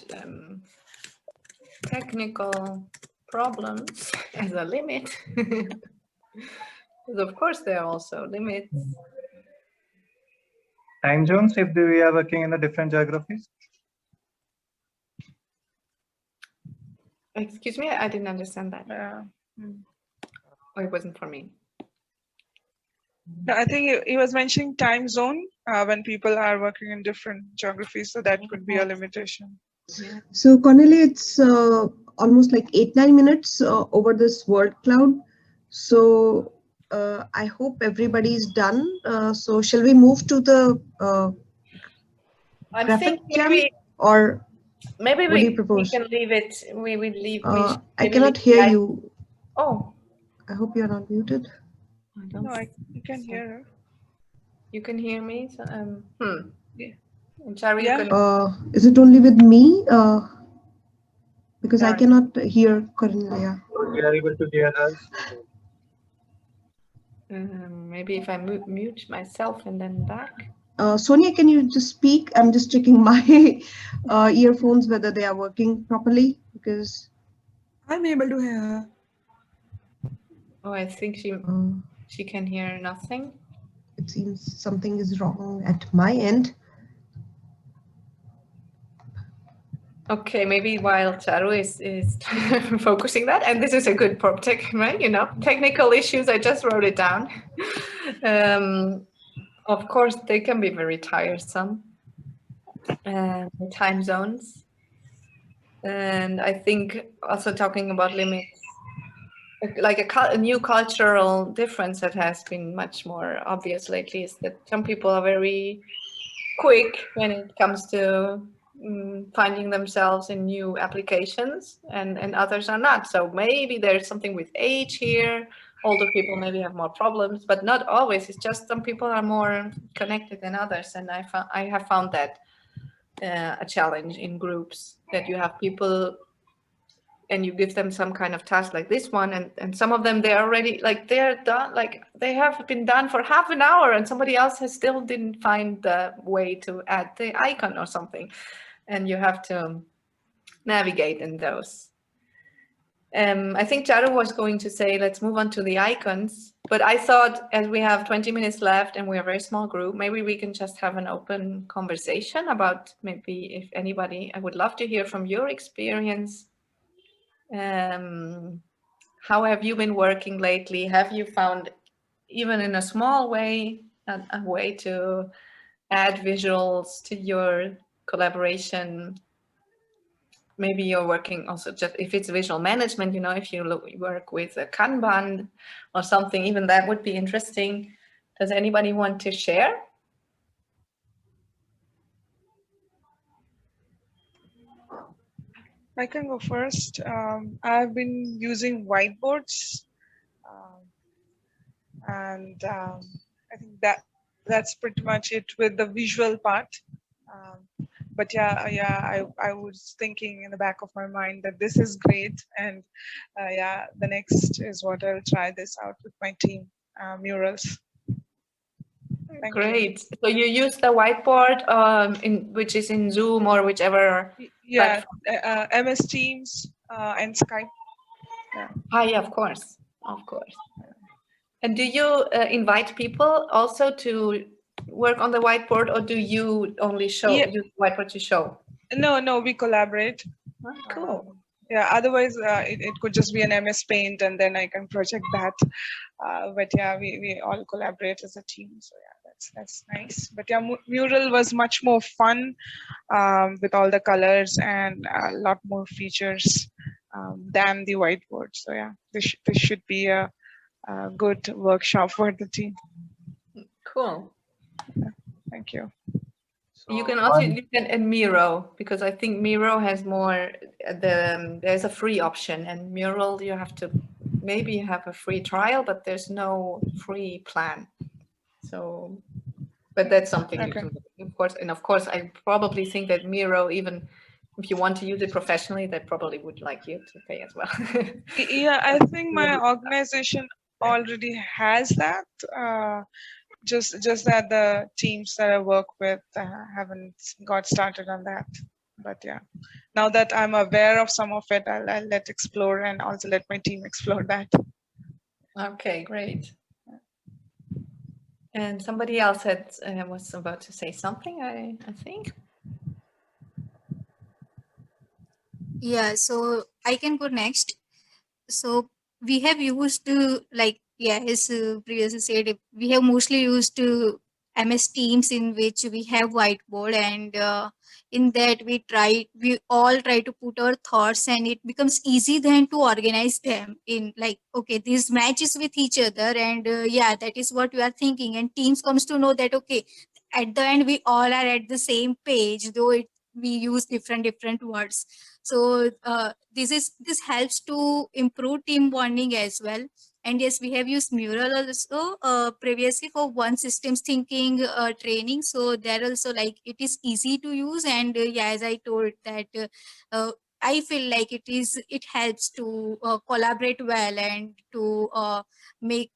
technical problems as a limit. Because of course there are also limits. time zones, if we are working in the different geographies. Excuse me, I didn't understand that. Oh, it wasn't for me. No, I think he was mentioning time zone when people are working in different geographies, so that could be a limitation. Yeah. So Cornelia, it's almost like 8-9 minutes over this word cloud. So I hope everybody's done. So shall we move to the graphic jam, or maybe what do you we propose? can leave it. We will leave. I cannot hear you. Oh, I hope you're not muted. No, I can hear her. You can hear me? So, yeah. And Charu, you Yeah. can. Is it only with me? Because I Yeah. cannot hear Cornelia. You are able to hear us. Maybe if I mute myself and then back. Sonia, can you just speak? I'm just checking my earphones whether they are working properly because I'm able to hear. Oh, I think she can hear nothing. it seems something is wrong at my end. Okay, maybe while Charu is focusing that, and this is a good project, right? You know, technical issues. I just wrote it down. Of course, they can be very tiresome. The time zones, and I think also talking about limits, like a new cultural difference that has been much more obvious lately is that some people are very quick when it comes to finding themselves in new applications, and others are not. So maybe there's something with age here. Older people maybe have more problems, but not always. It's just some people are more connected than others, and I have found that a challenge in groups, that you have people and you give them some kind of task like this one, and some of them they're already like they're done, like they have been done for half an hour, and somebody else has still didn't find the way to add the icon or something, and you have to navigate in those. I think Charu was going to say let's move on to the icons, but I thought as we have 20 minutes left and we're a very small group, maybe we can just have an open conversation about, maybe if anybody, I would love to hear from your experience. How have you been working lately? Have you found, even in a small way, a way to add visuals to your collaboration? Maybe you're working also just, if it's visual management, you know, if you work with a Kanban or something, even that would be interesting. Does anybody want to share? I can go first. I've been using whiteboards, and I think that's pretty much it with the visual part. But I was thinking in the back of my mind that this is great, and yeah, the next is what I'll try this out with my team, murals. Thank Great. So you use the whiteboard, which is in Zoom or whichever. Yeah, MS Teams and Skype. Yeah. Yeah, of course, of course. And do you invite people also to work on the whiteboard, or do you only show use whiteboard to show? No, we collaborate. Cool. Yeah, otherwise it could just be an MS Paint and then I can project that. But yeah, we all collaborate as a team. So yeah, that's nice. But yeah, mural was much more fun with all the colors and a lot more features than the whiteboard. So yeah, this should be a good workshop for the team. Cool. Yeah, thank you. You can also look at Miro, because I think Miro has more, there's a free option, and Mural you have to maybe have a free trial, but there's no free plan. So, but that's something you can, of course, and of course I probably think that Miro, even if you want to use it professionally, they probably would like you to pay as well. Yeah, I think my organization already has that. Just that the teams that I work with haven't got started on that. But yeah, now that I'm aware of some of it, I'll let explore and also let my team explore that. Okay, great. And somebody else was about to say something, I think. Yeah, so I can go next. So we have used like, yeah, as previously said, we have mostly used MS Teams, in which we have whiteboard, and in that we all try to put our thoughts, and it becomes easy then to organize them in, like, okay, these matches with each other, and yeah, that is what we are thinking, and Teams comes to know that, okay, at the end we all are at the same page, though we use different words. So this helps to improve team bonding as well. And yes, we have used Mural also previously for one systems thinking training. So there also, like, it is easy to use, and yeah, as I told that I feel like it helps to collaborate well and to make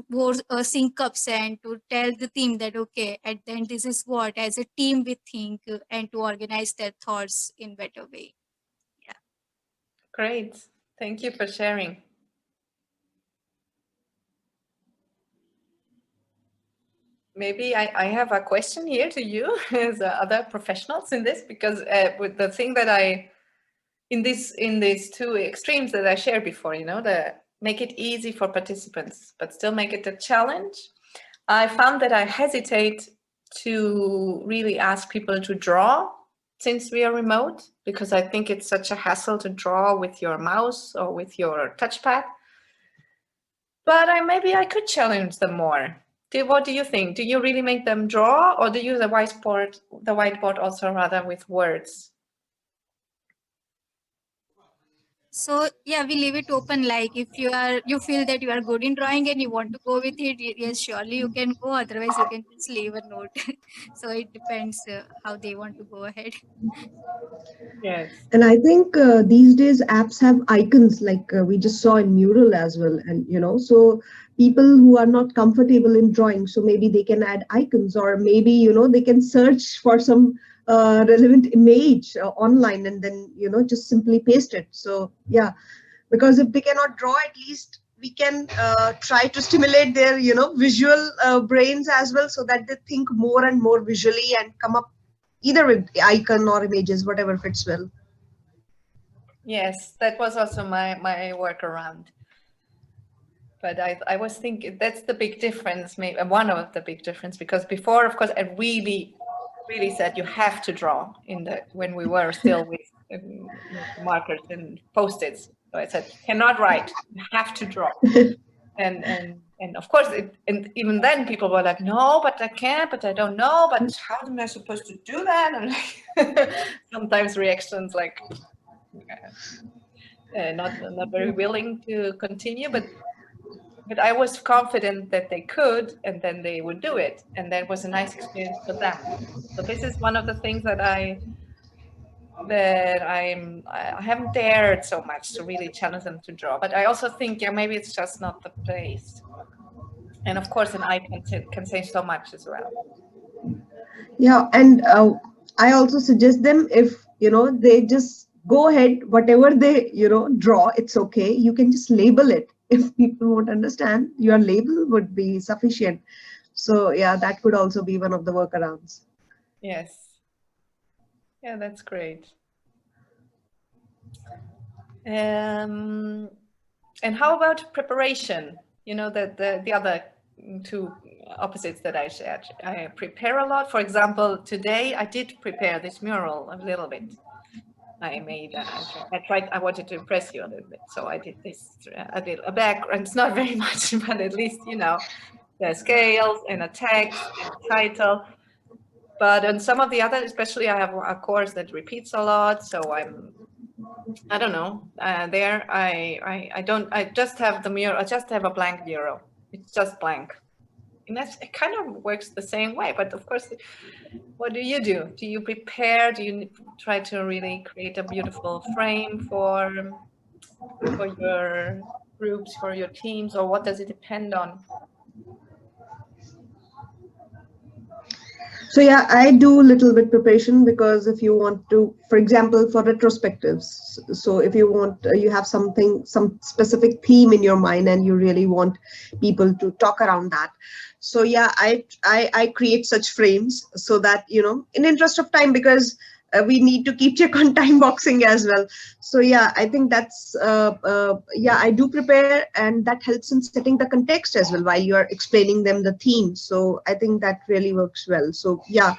more sync ups and to tell the team that okay, at the end this is what as a team we think, and to organize their thoughts in better way. Yeah. Great. Thank you for sharing. Maybe I have a question here to you as other professionals in this, because with the thing that in these two extremes that I shared before, the make it easy for participants, but still make it a challenge. I found that I hesitate to really ask people to draw since we are remote, because I think it's such a hassle to draw with your mouse or with your touchpad. But maybe I could challenge them more. What do you think? Do you really make them draw, or do you use the whiteboard also rather with words? So yeah, we leave it open. Like if you feel that you are good in drawing and you want to go with it, yes, surely you can go. Otherwise, you can just leave a note. So it depends how they want to go ahead. Yes. And I think these days apps have icons like we just saw in Mural as well. And, so people who are not comfortable in drawing, so maybe they can add icons, or maybe, they can search for some relevant image online and then, just simply paste it. So, yeah, because if they cannot draw, at least we can try to stimulate their, visual brains as well, so that they think more and more visually and come up either with icon or images, whatever fits well. Yes, that was also my workaround. But I was thinking that's the big difference, maybe one of the big difference, because before, of course, I really said you have to draw when we were still with markers and post-its. So I said, cannot write, you have to draw. And of course, and even then people were like, no, but I can't, but I don't know, but how am I supposed to do that? And sometimes reactions like not very willing to continue, but I was confident that they could, and then they would do it, and that was a nice experience for them. So this is one of the things that I haven't dared so much to really challenge them to draw. But I also think, yeah, maybe it's just not the place. And of course, an icon can say so much as well. Yeah, and I also suggest them, if they just go ahead, whatever they draw, it's okay. You can just label it. If people won't understand, your label would be sufficient. So yeah, that could also be one of the workarounds. Yes. Yeah, that's great. And how about preparation? The other two opposites that I shared. I prepare a lot. For example, today I did prepare this mural a little bit. I wanted to impress you a little bit. So I did this, a background. It's not very much, but at least, the scales and a text and a title. But on some of the other, especially I have a course that repeats a lot. So I don't know. I just have the mural. I just have a blank mural. It's just blank. And it kind of works the same way. But of course, what do you do? Do you prepare? Do you try to really create a beautiful frame for your groups, for your teams, or what does it depend on? So yeah, I do a little bit preparation, because if you want to, for example, for retrospectives, so if you want, you have some specific theme in your mind and you really want people to talk around that. So yeah, I create such frames so that, in interest of time, because we need to keep check on time boxing as well. So yeah, I think that's yeah, I do prepare, and that helps in setting the context as well while you are explaining them the theme. So I think that really works well. So yeah,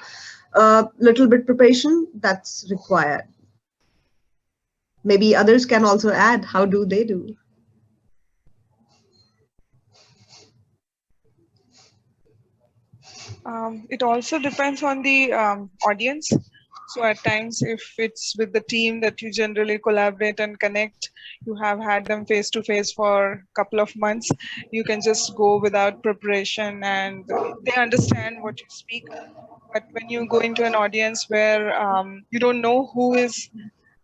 little bit preparation that's required. Maybe others can also add, how do they do? It also depends on the audience. So at times, if it's with the team that you generally collaborate and connect, you have had them face to face for a couple of months, you can just go without preparation and they understand what you speak. But when you go into an audience where you don't know who is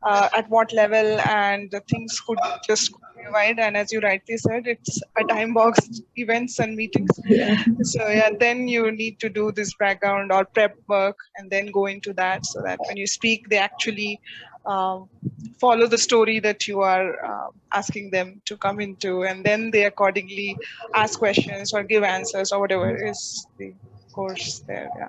at what level, and the things could just go wide, and as you rightly said, it's a time boxed events and meetings. Yeah. So yeah, then you need to do this background or prep work and then go into that, so that when you speak they actually um, follow the story that you are asking them to come into, and then they accordingly ask questions or give answers or whatever is the course there. Yeah.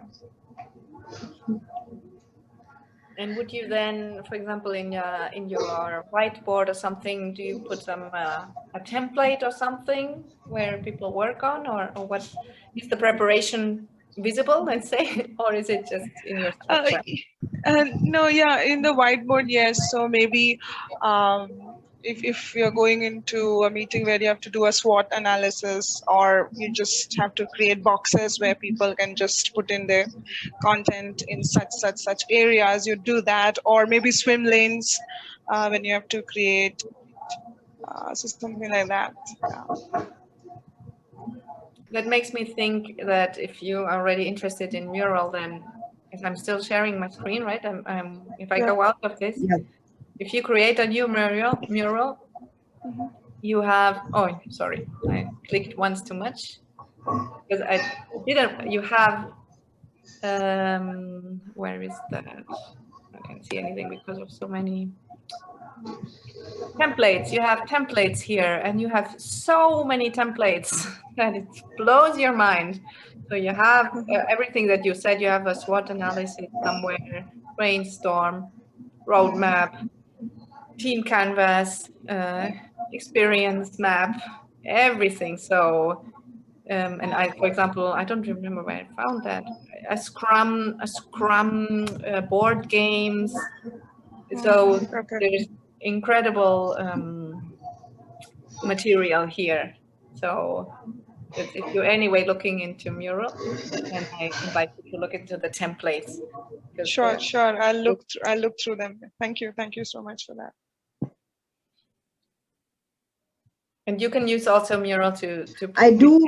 And would you then, for example, in your whiteboard or something, do you put some a template or something where people work on, or what is the preparation visible, let's say, or is it just in your Uh, structure? no, yeah, in the whiteboard, yes. So maybe if you're going into a meeting where you have to do a SWOT analysis, or you just have to create boxes where people can just put in their content in such areas, you do that, or maybe swim lanes when you have to create, so something like that. Yeah. That makes me think that if you are already interested in mural, then if I'm still sharing my screen, right? If I Yeah. go out of this, Yeah. if you create a new mural, Mhm. you have, oh, sorry, I clicked once too much because I didn't, you have, where is that? I can't see anything because of so many templates. You have templates here and you have so many templates that it blows your mind. So you have everything that you said. You have a SWOT analysis somewhere, brainstorm, roadmap, team canvas, experience map, everything. So, and I, for example, I don't remember where I found that. A Scrum board games. So Okay. there's incredible material here. So if you're anyway looking into mural, then I invite you to look into the templates because Sure, sure. I'll look through them. Thank you. Thank you so much for that. and you can use also mural to I do,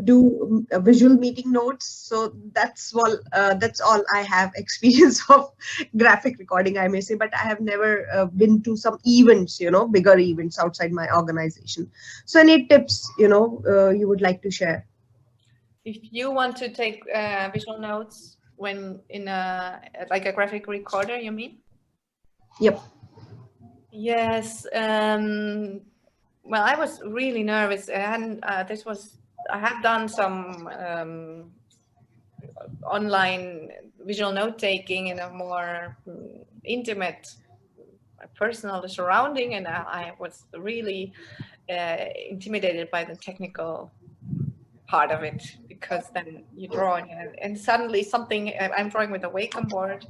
do visual meeting notes. So that's all I have experience of graphic recording, I may say. But I have never been to some events, bigger events outside my organization. So any tips, you would like to share? if you want to take visual notes when in like a graphic recorder, you mean? Yep. Yes. Well, I was really nervous, and I have done some online visual note taking in a more intimate, personal surrounding, and I was really intimidated by the technical part of it, because then you draw and suddenly something, I'm drawing with a Wacom board,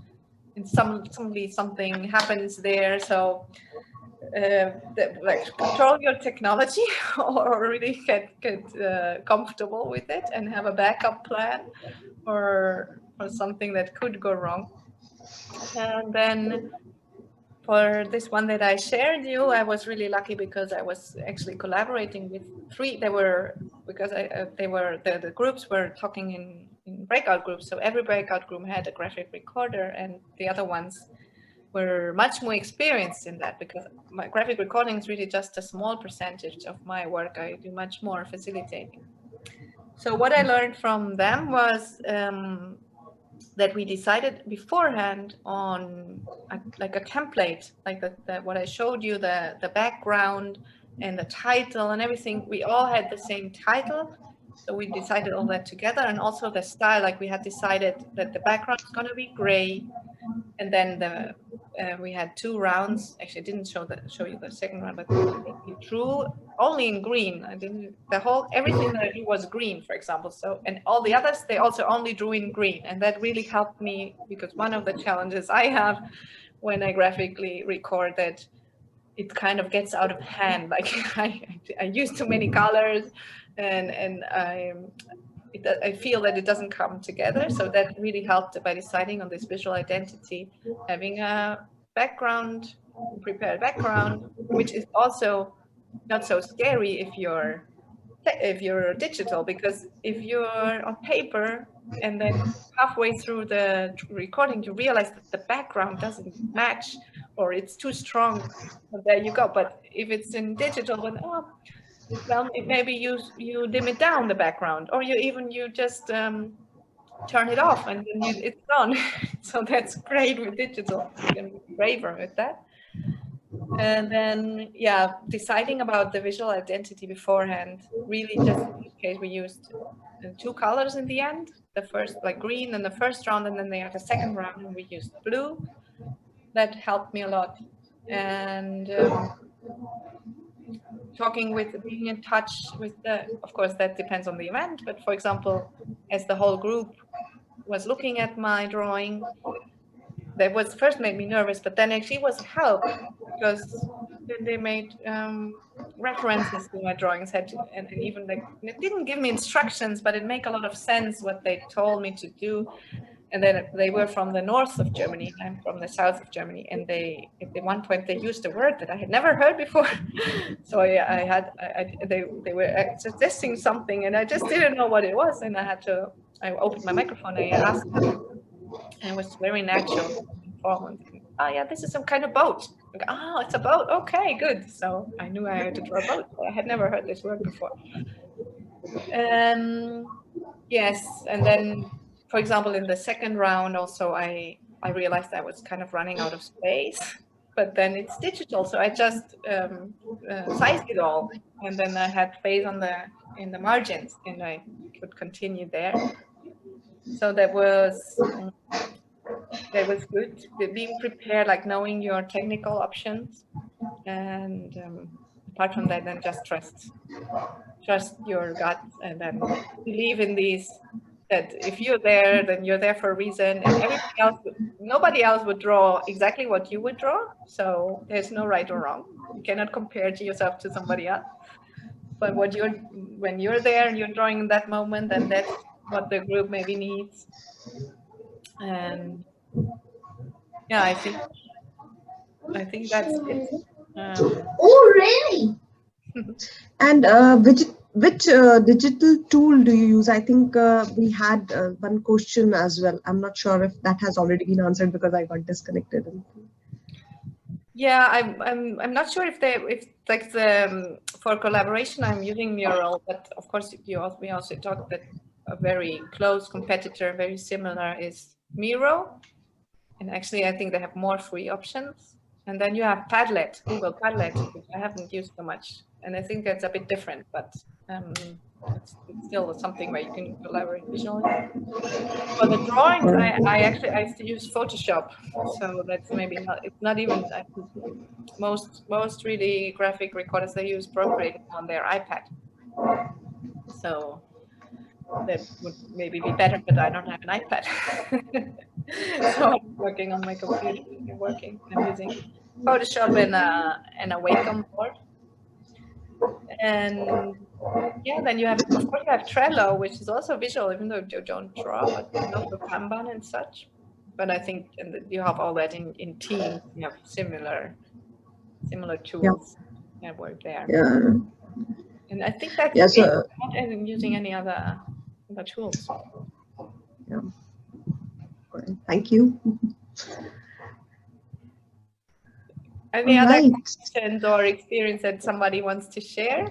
and suddenly something happens there. So like control your technology or really get comfortable with it and have a backup plan or something that could go wrong. And then for this one that I shared you, I was really lucky because I was actually collaborating with three. They were, because the groups were talking in breakout groups. So every breakout group had a graphic recorder, and the other ones were much more experienced in that, because my graphic recording is really just a small percentage of my work. I do much more facilitating. So what I learned from them was that we decided beforehand on like a template, like what I showed you, the background and the title and everything. We all had the same title. So we decided all that together, and also the style, like we had decided that the background is going to be gray. And then we had 2 rounds. Actually, I didn't show you the second round, but we drew only in green. I didn't. Everything that I drew was green, for example. So, and all the others, they also only drew in green, and that really helped me, because one of the challenges I have when I graphically record, that it kind of gets out of hand. Like I use too many colors, and I feel that it doesn't come together. So that really helped by deciding on this visual identity, having a background, prepared background, which is also not so scary if you're digital, because if you're on paper and then halfway through the recording you realize that the background doesn't match or it's too strong, well, there you go. But if it's in digital, well, maybe you dim it down, the background, or you just turn it off and then it's gone. So that's great with digital. You can be braver with that. And then, yeah, deciding about the visual identity beforehand, really just in this case, we used 2 colors in the end. The first, like green in the first round, and then the second round, and we used blue. That helped me a lot. And being in touch with of course, that depends on the event. But for example, as the whole group was looking at my drawing, that was first made me nervous, but then actually was help, because then they made references to my drawings, and even like, it didn't give me instructions, but it made a lot of sense what they told me to do. And then they were from the north of Germany, I'm from the south of Germany, and at one point they used a word that I had never heard before. So they were suggesting something, and I just didn't know what it was, and I opened my microphone and I asked them, and it was very natural. Oh yeah, this is some kind of boat. Like, oh, it's a boat. Okay, good. So I knew I had to draw a boat. I had never heard this word before. Yes, and then, for example, in the second round, also I realized I was kind of running out of space. But then it's digital, so I just sized it all, and then I had space in the margins, and I could continue there. So that was good. Being prepared, like knowing your technical options, and apart from that, then just trust your gut, and then believe in these. That if you're there, then you're there for a reason, and nobody else would draw exactly what you would draw. So there's no right or wrong. You cannot compare yourself to somebody else. But when you're there and you're drawing in that moment, then that's what the group maybe needs. And yeah, I think that's it. Oh, really? And which digital tool do you use? I think we had one question as well. I'm not sure if that has already been answered because I got disconnected. Yeah, I'm not sure if like for collaboration I'm using Mural, but of course we also talked that a very close competitor, very similar, is Miro, and actually I think they have more free options. And then you have Padlet, Google Padlet, which I haven't used so much, and I think that's a bit different, but it's still something where you can collaborate visually. For the drawings, I used to use Photoshop, so that's maybe not. It's not even. I think most really graphic recorders, they use Procreate on their iPad, so that would maybe be better. But I don't have an iPad, so I'm working on my computer. I'm using Photoshop and a Wacom board. And yeah, then you have Trello, which is also visual, even though you don't draw, but also Kanban and such. But I think you have all that in Teams. You have similar tools that work there. Yeah. And I think that's it. I'm not using any other tools. Yeah. Thank you. Any other questions or experience that somebody wants to share?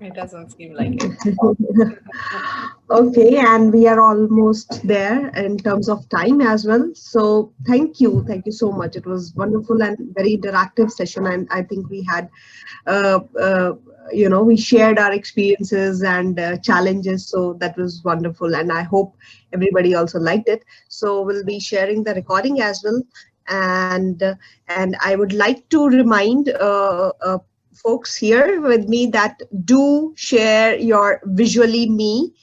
It doesn't seem like it. Okay, and we are almost there in terms of time as well. So thank you so much. It was wonderful and very interactive session, and I think we had, we shared our experiences and challenges. So that was wonderful, and I hope everybody also liked it. So we'll be sharing the recording as well, and I would like to remind folks here with me that do share your Visually Me